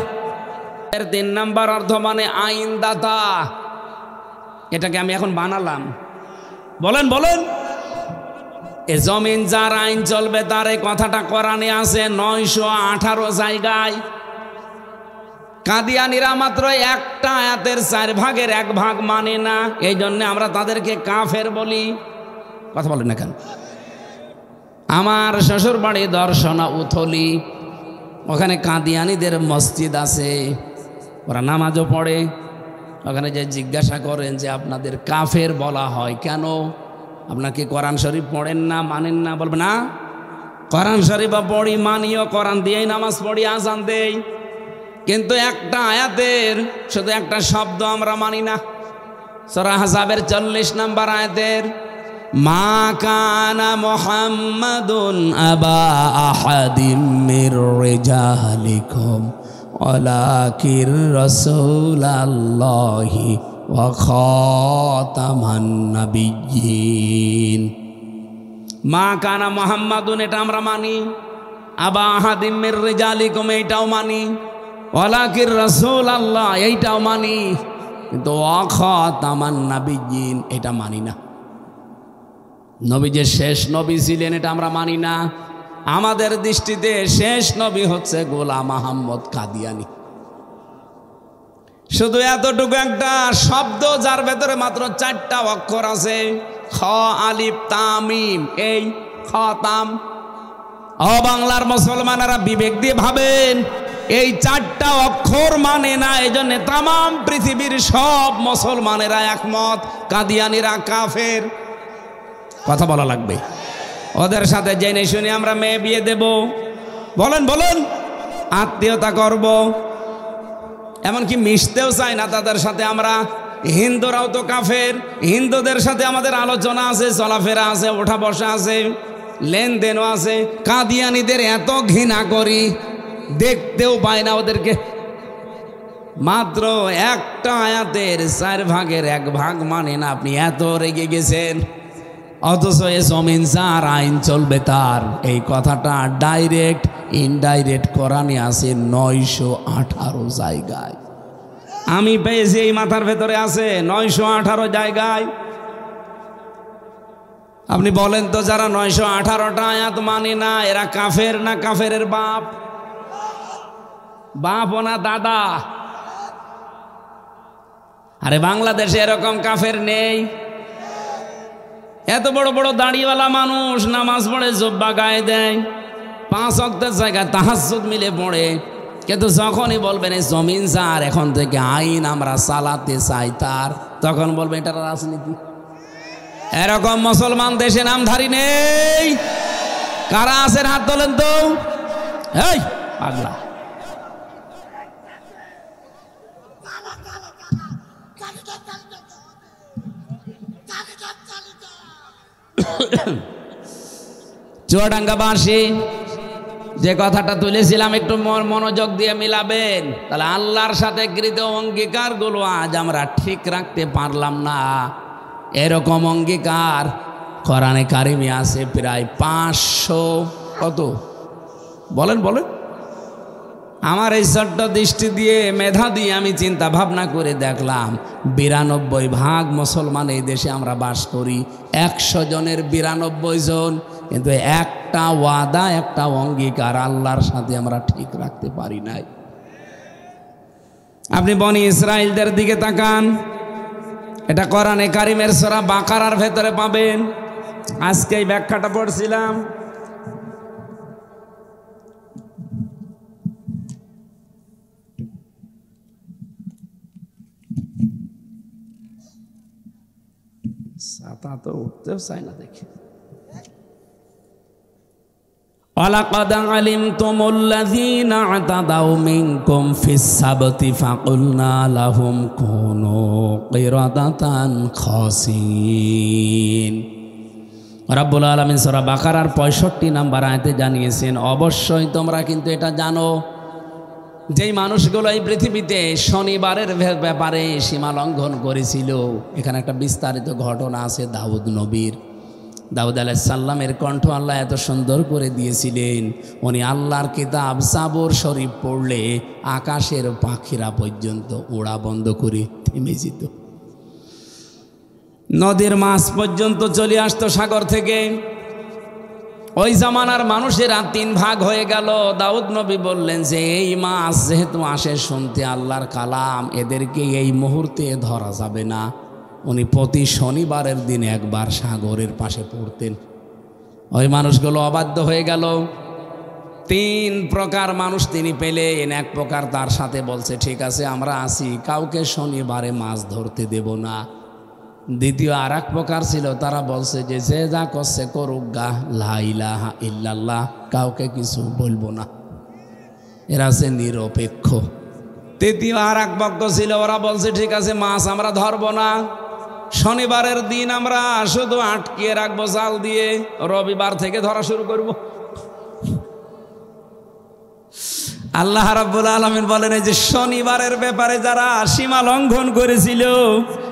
এর 3 নাম্বার অর্থ মানে আইনদাতা। এটাকে আমি এখন বানালাম। বলেন বলেন, এ জমিন যার আইন চলবে তার, এই কথাটা কোরআনে আছে 918 জায়গায়। কাদিয়ানীরা মাত্র একটা আয়াতের 4 ভাগের 1 ভাগ মানে না, এই জন্য আমরা তাদেরকে কাফের বলি। কথা বলেন না কেন? আমার শ্বশুর বাড়ি দর্শনা উথলি, ওখানে কাদিয়ানীদের মসজিদ আছে, ওরা নামাজও পড়ে। ওখানে যে জিজ্ঞাসা করেন যে আপনাদের কাফের বলা হয় কেন, আপনাকে কোরআন শরীফ পড়েন না, মানেন না? বলবে না, কোরআন শরীফ পড়ি, মানিও, কোরআন দিয়েই নামাজ পড়ি, আজান দেই, কিন্তু একটা আয়াতের শুধু একটা শব্দ আমরা মানি না। সূরা আহজাবের 40 নম্বর আয়াতের মা কানা মুহাম্মাদুন আবা আহাদিম মির রিজালিকুম ওয়ালাকির রাসূলুল্লাহি ওয়া খাতামান নাবিয়্যিন। মা কানা মুহাম্মাদুন এটা আমরা মানি, আবা আহাদিম মির রিজালিকুম এইটাও মানি, ওয়ালাকির রাসূলুল্লাহ এইটাও মানি, কিন্তু ওয়া খাতামান নাবিয়্যিন এটা মানি না। নবী যে শেষ নবী ছিলেন এটা আমরা মানি না। আমাদের দৃষ্টিতে শেষ নবী হচ্ছে গোলাম আহমদ কাদিয়ানী। শুধু এতটুকু একটা শব্দ যার ভেতরে মাত্র 4টা অক্ষর আছে, খ আলিফ তামিম, এই খতাম। ও বাংলার মুসলমানেরা বিবেক দিয়ে ভাবেন, এই 4টা অক্ষর মানে না, এই জন্য তাম পৃথিবীর সব মুসলমানেরা একমত কাদিয়ানীরা কাফের। কথা বলা লাগবে। ওদের সাথে জেনে শুনে আমরা মেয়ে বিয়ে দেব, বলেন বলেন, আত্মীয়তা করব, এমনকি মিশতেও চাই না তাদের সাথে আমরা। হিন্দুরাও তো কাফের, হিন্দুদের সাথে আমাদের আলোচনা আছে, চলাফেরা আছে, ওঠা বসা আছে, লেনদেনও আছে। কাদিয়ানীদের এত ঘৃণা করি, দেখতেও পাই না ওদেরকে। মাত্র একটা আয়াতের 4 ভাগের 1 ভাগ মানে না, আপনি এত রেগে গেছেন। অথচ এ জমিন যার আইন চলবে তার, এই কথাটা ডাইরেক্ট ইনডাইরেক্ট কোরআনে আছে 918 জায়গায়। আমি পেয়েছি, এই মাথার ভেতরে আছে 918 জায়গায়। আপনি বলেন তো, যারা 918টা আয়াত মানে না, এরা কাফের না কাফেরের বাপ? বাপ না দাদা? আরে বাংলাদেশে এরকম কাফের নেই। এত বড় বড় দাড়িওয়ালা মানুষ নামাজ পড়ে, জুব্বা গায়ে দেয়, 5 ওয়াক্তের জায়গায় তাহাজ্জুদ মিলে পড়ে, কিন্তু যখনই বলবেন এই জমিন যার, এখন থেকে আইন আমরা চালাতে চাই তার, তখন বলবেন এটা রাজনীতি। এরকম মুসলমান দেশে নামধারী নেই। কারা আছেন হাত তোলেন তো? এই পাগলা, চুয়াডাঙ্গাবাসী যে কথাটা তুলেছিলাম একটু মনোযোগ দিয়ে মিলাবেন, তাহলে আল্লাহর সাথে কৃত অঙ্গীকারগুলো আজ আমরা ঠিক রাখতে পারলাম না। এরকম অঙ্গীকার কোরআনে কারিমে আছে প্রায় 500, কত বলেন বলেন। আমার এই ছোট্ট দৃষ্টি দিয়ে, মেধা দিয়ে আমি চিন্তা ভাবনা করে দেখলাম, 92 ভাগ মুসলমান এই দেশে আমরা বাস করি। 100 জনের 92 জন, কিন্তু একটা ওয়াদা, একটা অঙ্গীকার আল্লাহর সাথে আমরা ঠিক রাখতে পারি নাই। আপনি বনি ইসরাইলদের দিকে তাকান, এটা কোরআনে কারিমের সূরা বাকারার ভেতরে পাবেন। আজকে এই ব্যাখ্যাটা পড়ছিলাম। ছাতা তো উঠতেও চাই না দেখি। ওয়ালাকাদ আলিমতুমুল্লাযীনা আ'তাদাউ মিনকুম ফিস-সাবতি ফাকুলনা লাহুম কুনু কিরাদাতান খাসিন। রাব্বুল আলামিন সূরা বাকারার 65 নম্বর আয়াতে জানিয়েছেন, অবশ্যই তোমরা কিন্তু এটা জানো যেই মানুষগুলো এই পৃথিবীতে শনিবারের ব্যাপারে সীমা লঙ্ঘন করেছিল, এখানে একটা বিস্তারিত ঘটনা আছে দাউদ নবীর। দাউদ আলাইহিস সালামের কণ্ঠ আল্লাহ এত সুন্দর করে দিয়েছিলেন, উনি আল্লাহর কিতাব জাবর শরীফ পড়লে আকাশের পাখিরা পর্যন্ত ওড়া বন্ধ করে থেমে যেত, নদীর মাছ পর্যন্ত চলে আসতো সাগর থেকে। ওই জামানার মানুষেরা 3 ভাগ হয়ে গেল। দাউদ নবী বললেন যে এই মাছ যেহেতু আসে শুনতে আল্লাহর কালাম, এদেরকে এই মুহূর্তে ধরা যাবে না। উনি প্রতি শনিবারের দিন একবার সাগরের পাশে পড়তেন। ওই মানুষগুলো অবাধ্য হয়ে গেল। 3 প্রকার মানুষ তিনি পেলেন। এক প্রকার তার সাথে বলছে ঠিক আছে আমরা আসি, কাউকে শনিবারে মাছ ধরতে দেব না। দ্বিতীয় আর এক প্রকার ছিল, তারা বলছে যে যে যা করছে করুক গা, লা ইলাহা ইল্লাল্লাহ, কাউকে কিছু বলবো না, এরা সে নিরপেক্ষ। তৃতীয় আর এক পক্ষ ছিল, ওরা বলছে ঠিক আছে মাছ আমরা ধরবো না, শনিবারের দিন আমরা শুধু আটকিয়ে রাখবো জাল দিয়ে, রবিবার থেকে ধরা শুরু করব। আল্লাহ রাব্বুল আলামিন বলেন এই যে শনিবারের ব্যাপারে যারা সীমা লঙ্ঘন করেছিল,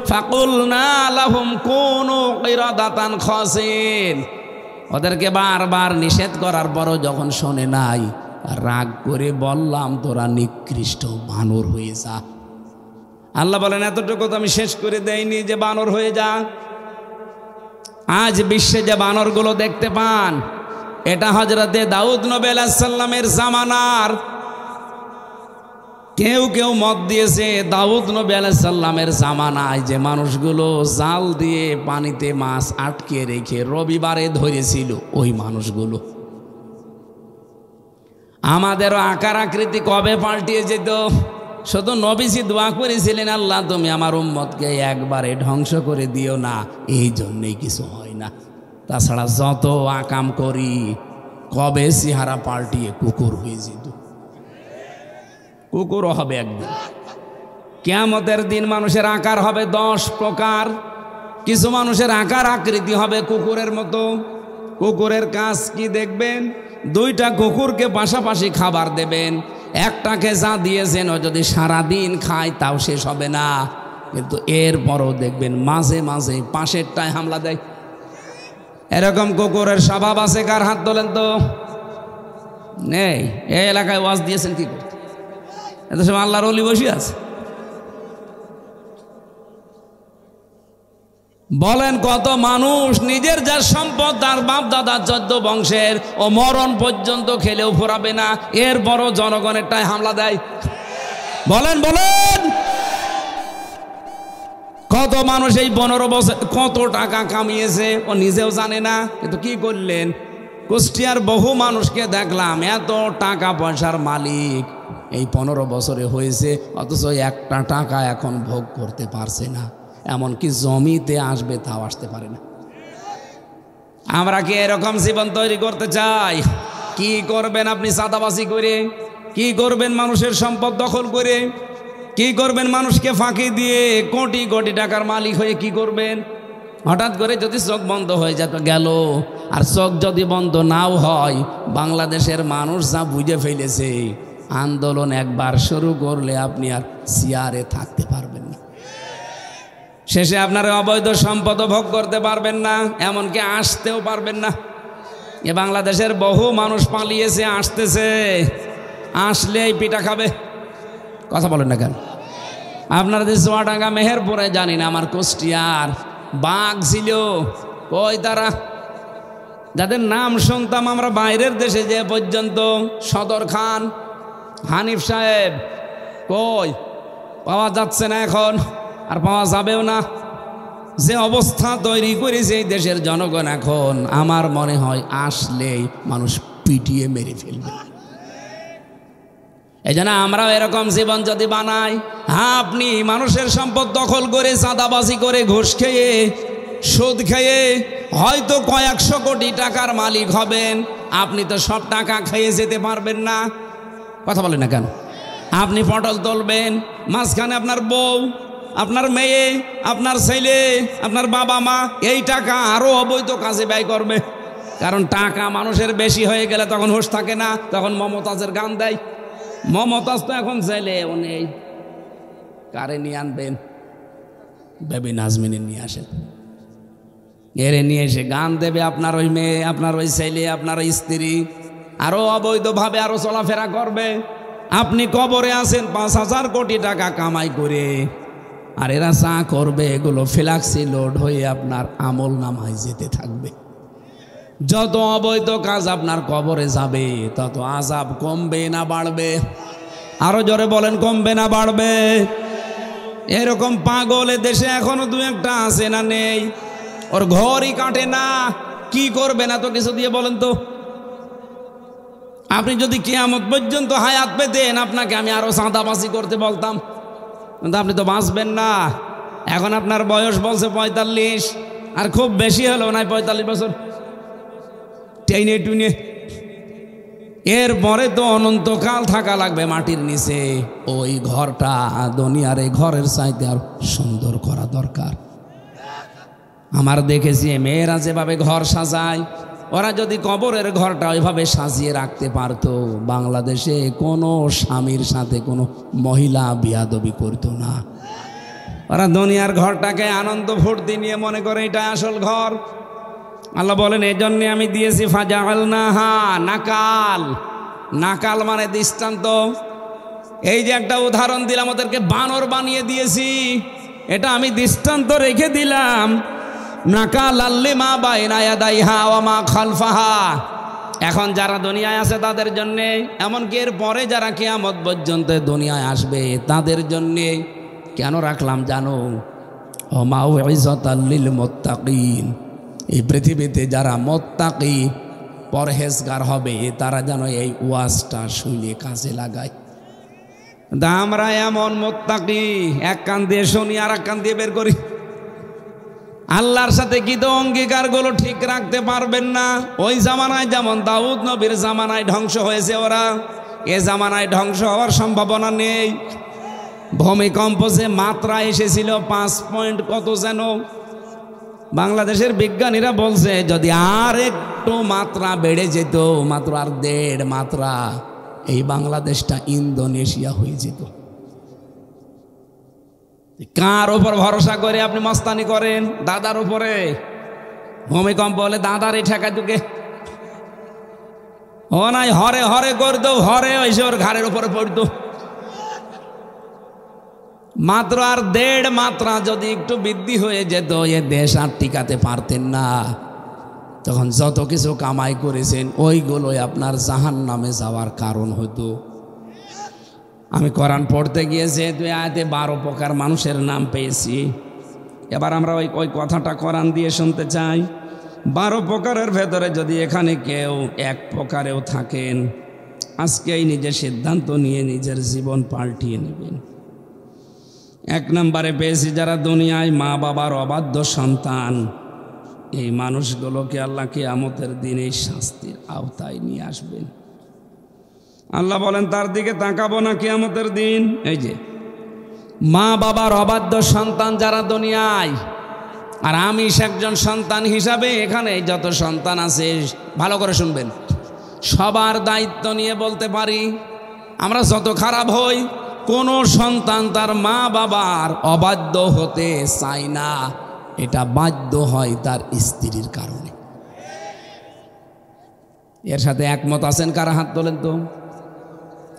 ফাকুলনা লাহুম কুনু কিরাদাতান খাসিন, ওদেরকে বারবার নিষেধ করার পরও যখন শোনে নাই, রাগ করে বললাম তোরা নিকৃষ্ট বানর হয়ে যা। আল্লাহ বলেন এতটুকু তো আমি শেষ করে দেইনি যে বানর হয়ে যা। আজ বিশ্বে যে বানরগুলো দেখতে পান, এটা হযরতে দাউদ নবী আলাইহিস সালামের জামানার। কেউ কেউ মত দিয়েছে দাউদ নবী আলাইহিস সালামের জামানায় যে মানুষগুলো জাল দিয়ে পানিতে মাছ আটকে রেখে রবিবারে ধরেছিল, ওই মানুষগুলো। আমাদেরও আকার আকৃতি কবে পাল্টিয়ে যেত। শুধু নবীজি দোয়া করেছিলেন আল্লাহ তুমি আমার উম্মতকে একবারে ধ্বংস করে দিও না, এই জন্যেই কিছু হয় না। তাছাড়া যত আকাম করি, কবে চেহারা পাল্টিয়ে কুকুর হয়ে যেত। কুকুরও হবে একদিন। কিয়ামতের দিন মানুষের আকার হবে 10 প্রকার। কিছু মানুষের আকার আকৃতি হবে কুকুরের মতো। কুকুরের কাজ কি দেখবেন? 2টা কুকুরকে পাশাপাশি খাবার দেবেন, একটাকে যা দিয়েছেন ও যদি সারাদিন খায় তাও শেষ হবে না, কিন্তু এরপরও দেখবেন মাঝে মাঝে পাশেরটায় হামলা দেয়। এরকম কুকুরের স্বভাব আছে কার? হাত তোলেন তো। নেই। এই এলাকায় ওয়াজ দিয়েছেন কি করতে? এত সময় আল্লাহর ওলি বসে আছে। বলেন কত মানুষ নিজের যার সম্পদ তার বাপ দাদা 14 বংশের, ও মরণ পর্যন্ত খেলেও ফুরাবে না, এরপরও জনগণেরটায় হামলা দেয়। বলেন বলেন কত মানুষ এই 15 বছর কত টাকা কামিয়েছে ও নিজেও জানে না, কিন্তু কি করলেন? কুষ্টিয়ার বহু মানুষকে দেখলাম এত টাকা পয়সার মালিক এই 15 বছরে হয়েছে, অথচ একটা টাকা এখন ভোগ করতে পারছে না। এমনকি জমিতে আসবে তাও আসতে পারে না। আমরা কি এরকম জীবন তৈরি করতে চাই? কি করবেন আপনি চাঁদাবাজি করে? কি করবেন মানুষের সম্পদ দখল করে? কি করবেন মানুষকে ফাঁকি দিয়ে কোটি কোটি টাকার মালিক হয়ে? কি করবেন? হঠাৎ করে যদি চোখ বন্ধ হয়ে যেত গেল। আর চোখ যদি বন্ধ নাও হয়, বাংলাদেশের মানুষ যা বুঝে ফেলেছে, আন্দোলন একবার শুরু করলে আপনি আর চেয়ারে থাকতে পারবেন না। শেষে আপনার অবৈধ সম্পদ ভোগ করতে পারবেন না, এমনকি আসতেও পারবেন না। এ বাংলাদেশের বহু মানুষ পালিয়েছে, আসতেছে, আসলেই পিটা খাবে। কথা বলেন না কেন? আপনার যে চুয়াডাঙ্গা মেহেরপুরে জানি না, আমার কুষ্টিয়ার বাঘ ছিল। কই তারা? যাদের নাম শুনতাম আমরা বাইরের দেশে যে পর্যন্ত, সদর খান, হানিফ সাহেব, কই পাওয়া যাচ্ছে না এখন, আর পাওয়া যাবেও না। যে অবস্থা তৈরি করেছে এই দেশের জনগণ এখন, আমার মনে হয় আসলেই মানুষ পিটিয়ে মেরে ফেলবে। এই জন্য আমরাও এরকম জীবন যদি বানাই, হ্যাঁ আপনি মানুষের সম্পদ দখল করে, চাঁদাবাজি করে, ঘুষ খেয়ে, সুদ খেয়ে হয়তো কয়েকশো কোটি টাকার মালিক হবেন, আপনি তো সব টাকা খেয়ে যেতে পারবেন না। কথা বলেন না কেন? আপনি পটল তুলবেন, মাঝখানে আপনার বউ, আপনার মেয়ে, আপনার ছেলে, আপনার বাবা মা এই টাকা আরো অবৈধ কাজে ব্যয় করবে। কারণ টাকা মানুষের বেশি হয়ে গেলে তখন হুঁশ থাকে না, তখন মমতাজের গান দেয়। মমতাজ তো এখন চাইলেও নেই, কারে নিয়ে আনবেন? বেবি নাজমিনে নিয়ে আসেন, এরে নিয়ে এসে গান দেবে আপনার ওই মেয়ে, আপনার ওই ছেলে, আপনার ওই স্ত্রী, আরো অবৈধভাবে আরো চলাফেরা করবে। আপনি কবরে আছেন 5,000 কোটি টাকা কামাই করে, আর এরা চা করবে, এগুলো ফ্ল্যাক্সি লোড হয়ে আপনার আমল নামায় যেতে থাকবে। যত অবৈধ কাজ আপনার কবরে যাবে তত আযাব কমবে না বাড়বে? আরো জোরে বলেন, কমবে না বাড়বে? এরকম পাগল দেশে এখনো দু একটা আছে না নেই? ওর ঘরই কাটে না, কি করবে না তো কিছু দিয়ে বলেন তো? আপনি যদি কিয়ামত পর্যন্ত হায়াত পেতেন আপনাকে আমি আরো চাঁদাবাজি করতে বলতাম, কিন্তু আপনি তো বাঁচবেন না। এখন আপনার বয়স বলছে 45, আর খুব বেশি হলো না 45 বছর, টেনে টুনে। এরপরে তো অনন্তকাল থাকা লাগবে মাটির নিচে। ওই ঘরটা দুনিয়ার এই ঘরের চাইতে আর সুন্দর করা দরকার। আমার দেখেছি মেয়েরা যেভাবে ঘর সাজায়, ওরা যদি কবরের ঘরটা ওইভাবে সাজিয়ে রাখতে পারতো, বাংলাদেশে কোনো স্বামীর সাথে কোনো মহিলা বিয়াদবি করতো না। ওরা দুনিয়ার ঘরটাকে আনন্দ ফুর্তি নিয়ে মনে করে এটা আসল ঘর। আল্লাহ বলেন এই জন্যে আমি দিয়েছি ফাজাআলনাহা নাকাল। নাকাল মানে দৃষ্টান্ত। এই যে একটা উদাহরণ দিলাম, ওদেরকে বানর বানিয়ে দিয়েছি, এটা আমি দৃষ্টান্ত রেখে দিলাম। নাকাল আল্লিমা বাইনা ইয়াদাইহা ওয়া মা খালফাহা। এখন যারা দুনিয়ায় আছে তাদের জন্যে, এমনকি এর পরে যারা কিয়ামত পর্যন্ত দুনিয়ায় আসবে তাদের জন্যে কেন রাখলাম জানো? ওয়া মাউইযাতাল লিল মুত্তাকিন। এই পৃথিবীতে যারা মুত্তাকি পরহেজগার হবে তারা যেন এই ওয়াজটা শুনে কাজে লাগায়। আমরা এমন মুত্তাকি, এক কান দিয়ে শুনি আর এক কান দিয়ে বের করি। আল্লাহর সাথে কি তো অঙ্গীকারগুলো ঠিক রাখতে পারবেন না। ওই জামানায় যেমন দাউদ নবীর জামানায় ধ্বংস হয়েছে ওরা, এ জামানায় ধ্বংস হওয়ার সম্ভাবনা নেই। ভূমিকম্প যে মাত্রা এসেছিল 5 পয়েন্ট কত যেন, বাংলাদেশের বিজ্ঞানীরা বলছে যদি আর একটু মাত্রা বেড়ে যেত, মাত্র আর 1.5 মাত্রা, এই বাংলাদেশটা ইন্দোনেশিয়া হয়ে যেত। কার উপর ভরসা করে আপনি মস্তানি করেন? দাদার উপরে। ভূমিকম্প হলে দাদার এই ঠেকা দুকে ও নাই, হরে হরে করতো, হরে এসে ওর ঘাড়ের উপরে পড়তো। মাত্র আর 1.5 মাত্রা যদি একটু বৃদ্ধি হয়ে যেত, এ দেশ আর টিকাতে পারতেন না। তখন যত কিছু কামাই করেছেন ওইগুলোই আপনার জাহান্নামে যাওয়ার কারণ হতো। আমি কোরআন পড়তে গিয়েছি, তুই আয়াতে 12 প্রকার মানুষের নাম পেয়েছি। এবার আমরা ওই কথাটা কোরআন দিয়ে শুনতে চাই। 12 প্রকারের ভেতরে যদি এখানে কেউ এক প্রকারেও থাকেন, আজকেই নিজের সিদ্ধান্ত নিয়ে নিজের জীবন পাল্টিয়ে নেবেন। 1 নম্বরে পেয়েছি যারা দুনিয়ায় মা বাবার অবাধ্য সন্তান, এই মানুষগুলোকে আল্লাহ কিয়ামতের দিন এই শাস্তির আওতায় নিয়ে আসবেন। আল্লাহ বলেন তার দিকে তাকাবো না কিয়ামতের দিন? এই যে মা বাবার অবাধ্য সন্তান যারা দুনিয়ায়, আর আমি একজন সন্তান হিসাবে এখানে যত সন্তান আছে ভালো করে শুনবেন, সবার দায়িত্ব নিয়ে বলতে পারি, আমরা যত খারাপ হই, কোনো সন্তান তার মা বাবার অবাধ্য হতে চায় না, এটা বাধ্য হয় তার স্ত্রীর কারণে। এর সাথে একমত আছেন কারা? হাত তোলেন তো।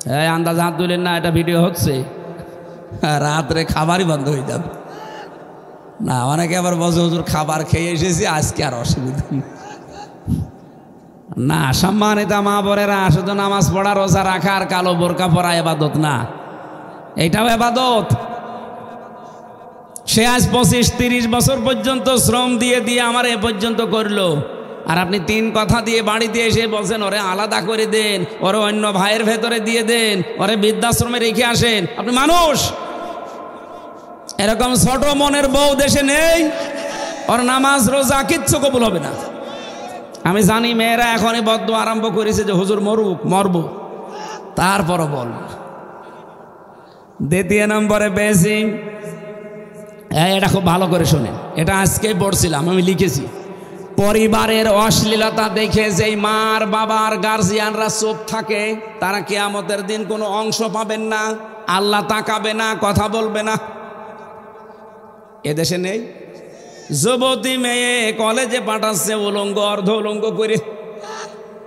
হ্যাঁ, আন্দাজ হাত তুলেন না, এটা ভিডিও হচ্ছে, রাত্রে খাবারই বন্ধ হয়ে যাবে। না, অনেকে আবার বসে হুজুর খাবার খেয়ে এসেছি আজকে আর অসুবিধা নেই। না, সম্মানিত মা বোনেরা, শুধু নামাজ পড়া, রোজা রাখা আর কালো বোরকা পরা এবাদত না, এটাও এবাদত। সে আজ 25-30 বছর পর্যন্ত শ্রম দিয়ে দিয়ে আমার এ পর্যন্ত করলো, আর আপনি 3 কথা দিয়ে বাড়িতে এসে বলছেন ওরে আলাদা করে দেন, ওরে অন্য ভাইয়ের ভেতরে দিয়ে দেন, ওরে বৃদ্ধাশ্রমে রেখে আসেন। আপনি মানুষ? এরকম ছোট মনের বউ দেশে নেই। ওর নামাজ রোজা কিচ্ছু কবুল হবে না। আমি জানি মেয়েরা এখনই বদ্দুয়া আরম্ভ করেছে যে হুজুর মরুক, মরব, তারপরও বল। 2 নম্বরে পেয়েছি, এটা খুব ভালো করে শোনেন, এটা আজকেই পড়ছিলাম, আমি লিখেছি। পরিবারের অশ্লীলতা দেখে যেই মার বাবার গার্জিয়ানরা চুপ থাকে, তারা কিয়ামতের দিন কোনো অংশ পাবেন না, আল্লাহ তাকাবে না, কথা বলবে না। এদেশে নেই? যুবতী মেয়ে কলেজে পাঠাচ্ছে উলঙ্গ, অর্ধ উলঙ্গ করে।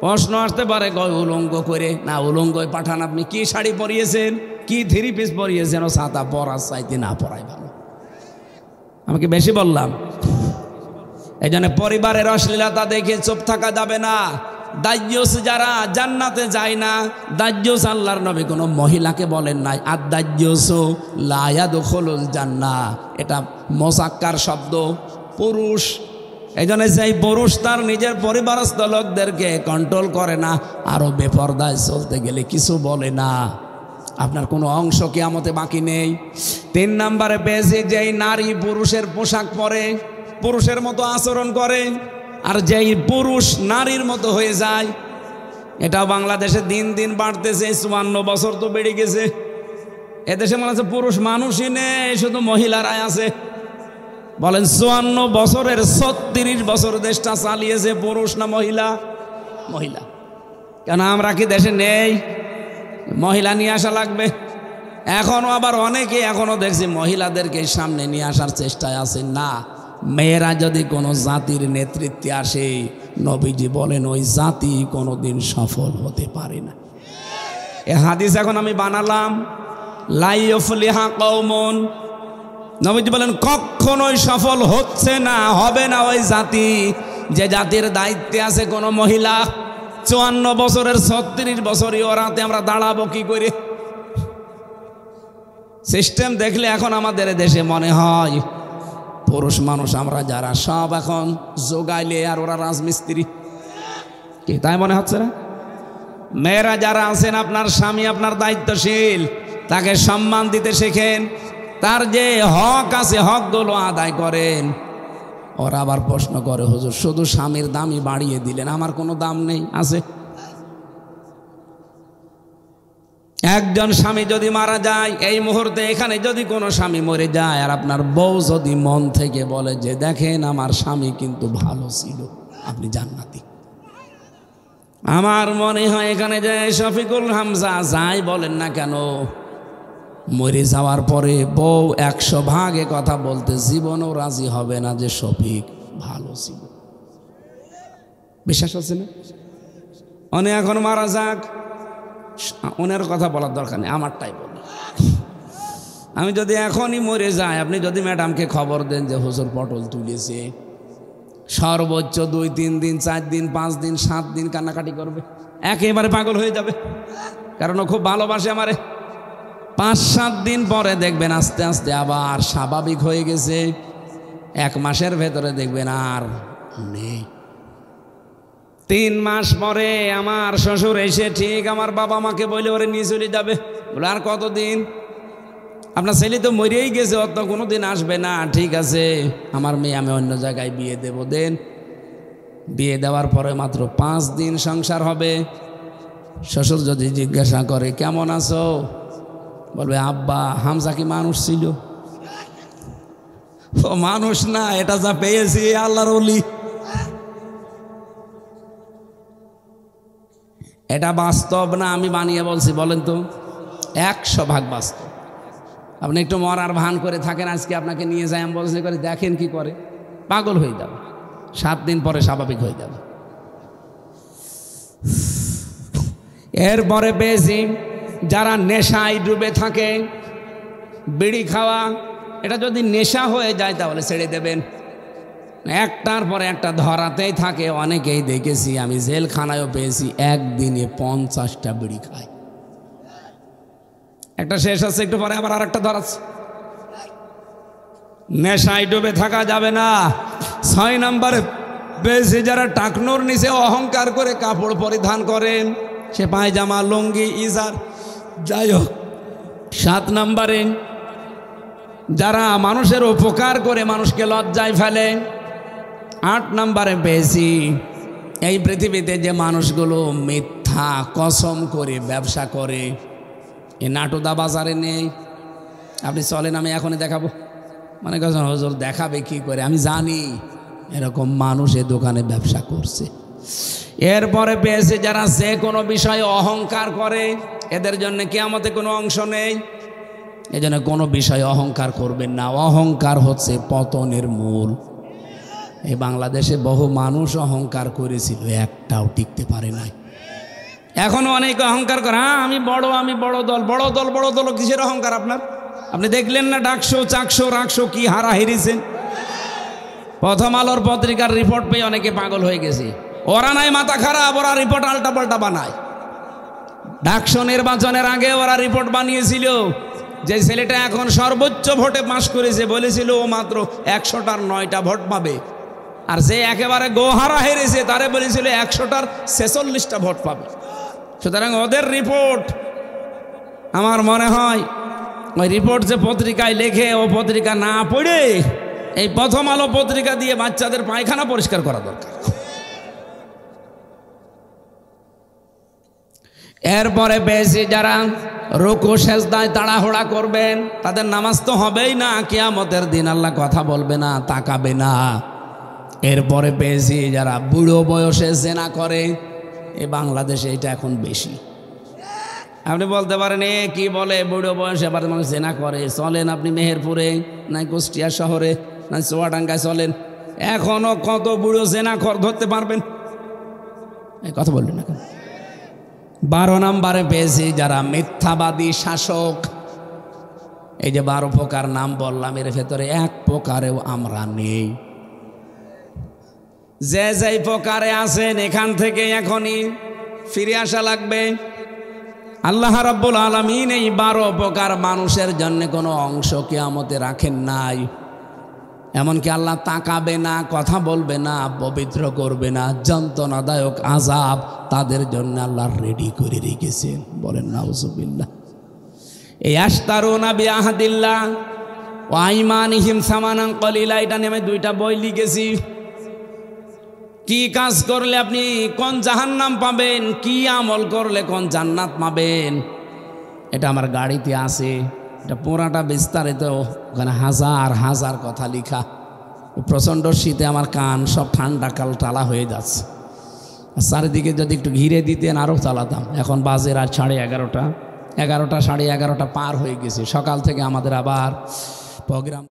প্রশ্ন আসতে পারে, উলঙ্গ করে না, উলঙ্গই পাঠান। আপনি কি শাড়ি পরিয়েছেন, কি থ্রি পিস পরিয়েছেন? ও ছাতা পরার চাইতে না পরাই ভালো। আমি কি বেশি বললাম? এই জন্য পরিবারের অশ্লীলতা দেখে চুপ থাকা যাবে না। দাজ্জুস যারা জান্নাতে যায় না, দাজ্জুস আল্লাহর নবী কোনো মহিলাকে বলেন নাই, আদ-দাজ্জুসু লা ইয়াদখুলুল জান্নাহ, এটা মুযাক্কার শব্দ, পুরুষ। এই জন্য যেই পুরুষ তার নিজের পরিবারস্থ লোকদেরকে কন্ট্রোল করে না, আরও বেপরদায় চলতে গেলে কিছু বলে না, আপনার কোনো অংশ কিয়ামতে বাকি নেই। 3 নম্বরে পেয়েছি, যেই নারী পুরুষের পোশাক পরে, পুরুষের মতো আচরণ করে, আর যেই পুরুষ নারীর মতো হয়ে যায়, এটাও বাংলাদেশে দিন দিন বাড়তেছে। 54 বছর তো বেড়ে গেছে। এদেশে মনে হচ্ছে পুরুষ মানুষই নেই, শুধু মহিলারাই আছে। বলেন 54 বছরের 36 বছর দেশটা চালিয়েছে পুরুষ না মহিলা? মহিলা। কেন আমরা কি দেশে নেই? মহিলা নিয়ে আসা লাগবে। এখনো আবার অনেকে এখনো দেখছি মহিলাদেরকে সামনে নিয়ে আসার চেষ্টায় আছে। না, মেয়েরা যদি কোনো জাতির নেতৃত্বে আসে, নবীজি বলেন ওই জাতি কোনোদিন সফল হতে পারে না। এ হাদিস এখন আমি বানালাম, লা ইউফলিহা কওমুন, নবীজি বলেন কখনোই সফল হচ্ছে না, হবে না ওই জাতি যে জাতির দায়িত্বে আছে কোনো মহিলা। 54 বছরের 36 বছরই ওরাতে আমরা দাঁড়াবো কি করে? সিস্টেম দেখলে এখন আমাদের দেশে মনে হয় পুরুষ মানুষ আমরা যারা সব এখন যোগাইলে আর ওরা রাজমিস্ত্রি, কি তাই মনে হচ্ছে না? মেয়েরা যারা আছেন, আপনার স্বামী আপনার দায়িত্বশীল, তাকে সম্মান দিতে শেখেন, তার যে হক আছে হকগুলো আদায় করেন। ওরা আবার প্রশ্ন করে, হুজুর শুধু স্বামীর দামই বাড়িয়ে দিলেন, আমার কোনো দাম নেই? আছে। একজন স্বামী যদি মারা যায়, এই মুহূর্তে এখানে যদি কোনো স্বামী মরে যায়, আর আপনার বউ যদি মন থেকে বলে যে দেখেন আমার স্বামী কিন্তু ভালো ছিল, আপনি জান্নাতি। আমার মনে হয় এখানে যে শফিকুল হামজা যাই বলেন না কেন, মরে যাওয়ার পরে বউ 100 ভাগে কথা বলতে জীবনও রাজি হবে না যে শফিক ভালো ছিল। বিশ্বাস হচ্ছে না? অনেক এখন মারা যাক, ওনার কথা বলার দরকার নেই, আমারটাই বলি। আমি যদি এখনই মরে যাই, আপনি যদি ম্যাডামকে খবর দেন যে হুজুর পটল তুলেছে, সর্বোচ্চ 2-3 দিন 4 দিন 5 দিন 7 দিন কান্নাকাটি করবে, একেবারে পাগল হয়ে যাবে, কারণ ও খুব ভালোবাসে আমারে। 5-7 দিন পরে দেখবেন আস্তে আস্তে আবার স্বাভাবিক হয়ে গেছে, 1 মাসের ভেতরে দেখবেন আর নেই। 3 মাস পরে আমার শ্বশুর এসে ঠিক আমার বাবা মাকে বলে ওরে নিয়ে চলে যাবে। বলে আর কতদিন? আপনার ছেলে তো মরেই গেছে, অত কোনো দিন আসবে না। ঠিক আছে, আমার মেয়ে আমি অন্য জায়গায় বিয়ে দেব। দেন। বিয়ে দেওয়ার পরে মাত্র 5 দিন সংসার হবে। শ্বশুর যদি জিজ্ঞাসা করে কেমন আছো, বলবে আব্বা হামজা কি মানুষ ছিল? ও মানুষ না, এটা যা পেয়েছি আল্লাহর ওলি। এটা বাস্তব না আমি বানিয়ে বলছি? বলেন তো, 100 ভাগ বাস্তব। আপনি একটু মরার ভান করে থাকেন, আজকে আপনাকে নিয়ে যাই আমি বলছি করে দেখেন কি করে, পাগল হয়ে যাবে, 7 দিন পরে স্বাভাবিক হয়ে যাবে। এরপরে পেয়েছি যারা নেশায় ডুবে থাকে, বিড়ি খাওয়া, এটা যদি নেশা হয়ে যায় তাহলে ছেড়ে দেবেন। একটার পর একটা ধরাতেই থাকে। অনেকেই দেখেছি আমি, জেলখানায়ও পেয়েছি, একদিনে 50টা বিড়ি খায়। একটা শেষ আছে, একটু পরে আবার আরেকটা ধরাচ্ছে। নেশায় ডুবে থাকা যাবে না। 6 নম্বরে পেয়েছি যারা টাকনোর নিচে অহংকার করে কাপড় পরিধান করেন, সে পায়জামা লুঙ্গি ইজার যাই হোক। 7 নম্বরে যারা মানুষের উপকার করে মানুষকে লজ্জায় ফেলে। 8 নম্বরে পেয়েছি এই পৃথিবীতে যে মানুষগুলো মিথ্যা কসম করে ব্যবসা করে, এ নাটোদা বাজারে নেই। আপনি চলেন, আমি এখনই দেখাবো। মানে হুজুর দেখাবে কি করে? আমি জানি এরকম মানুষ এ দোকানে ব্যবসা করছে। এরপরে পেয়েছে যারা যে কোনো বিষয়ে অহংকার করে, এদের জন্য কিয়ামতে কোনো অংশ নেই। এজন্য কোনো বিষয়ে অহংকার করবেন না, অহংকার হচ্ছে পতনের মূল। এই বাংলাদেশে বহু মানুষ অহংকার করেছিল, একটাও টিকতে পারে নাই। এখনো অনেক অহংকার করে, হ্যাঁ আমি বড় দল, বড় দল কিসের অহংকার আপনার? আপনি দেখলেন না ডাকশো চাকশো রাখশো কি হারা হেরিয়েছেন? প্রথম আলোর পত্রিকার রিপোর্ট পেয়ে অনেকে পাগল হয়ে গেছে। ওরা নাই মাথা খারাপ, ওরা রিপোর্ট আলটা পাল্টা বানায়। ডাকশো নির্বাচনের আগে ওরা রিপোর্ট বানিয়েছিল যে ছেলেটা এখন সর্বোচ্চ ভোটে পাশ করেছে, বলেছিল ও মাত্র 100টার 9টা ভোট পাবে, আর যে একেবারে গোহারা হেরেছে তারে বলেছিল 100টার 46টা ভোট পাবে। সুতরাং ওদের রিপোর্ট, আমার মনে হয় ওই রিপোর্ট যে পত্রিকায় লেখে, ও পত্রিকা না পড়ে এই প্রথম আলো পত্রিকা দিয়ে বাচ্চাদের পায়খানা পরিষ্কার করা দরকার। এরপরে বেশি যারা রুকু সেজদায় তাড়াহুড়া করবেন, তাদের নামাজ তো হবেই না, কিয়ামতের দিন আল্লাহ কথা বলবে না, তাকাবে না। এরপরে বেশি যারা বুড়ো বয়সে জেনা করে, এই বাংলাদেশে এটা এখন বেশি। আপনি বলতে পারেন এ কি বলে, বুড়ো বয়সে আবার মানুষ জেনা করে? চলেন আপনি মেহেরপুরে, নাই কুষ্টিয়া শহরে, নাই চুয়াডাঙ্গায় চলেন, এখনো কত বুড়ো জেনা ধরতে পারবেন? এই কথা বললেন না কেন? 12 নম্বরে পেয়েছি যারা মিথ্যাবাদী শাসক। এই যে 12 প্রকার নাম বললাম, এর ভেতরে এক প্রকারেও আমরা নেই। যে যেই প্রকারে আছেন এখান থেকে এখনই ফিরে আসা লাগবে। আল্লাহ রাব্বুল আলামিন এই 12 প্রকার মানুষের জন্য কোনো অংশ কিয়ামতে রাখেন নাই। এমনকি আল্লাহ তাকাবে না, কথা বলবে না, পবিত্র করবে না, যন্ত্রণাদায়ক আযাব তাদের জন্য আল্লাহ রেডি করে রেখেছেন। বলেন নাউজুবিল্লাহ। এই আশতারুনা বিআহদিল্লাহ ওয়া আইমানিহিম সামানান কলিলা, এটা নিয়ে আমি 2টা বই লিখেছি। কি কাজ করলে আপনি কোন জাহান্নাম পাবেন, কি আমল করলে কোন জান্নাত পাবেন, এটা আমার গাড়িতে আছে। এটা পুরাটা বিস্তারিত, ওখানে হাজার হাজার কথা লেখা। প্রচণ্ড শীতে আমার কান সব ঠান্ডা টালা হয়ে যাচ্ছে। চারিদিকে যদি একটু ঘিরে দিতেন আরও চালাতাম। এখন বাজে রাত 11:30, 11টা 11:30 পার হয়ে গেছে। সকাল থেকে আমাদের আবার প্রোগ্রাম।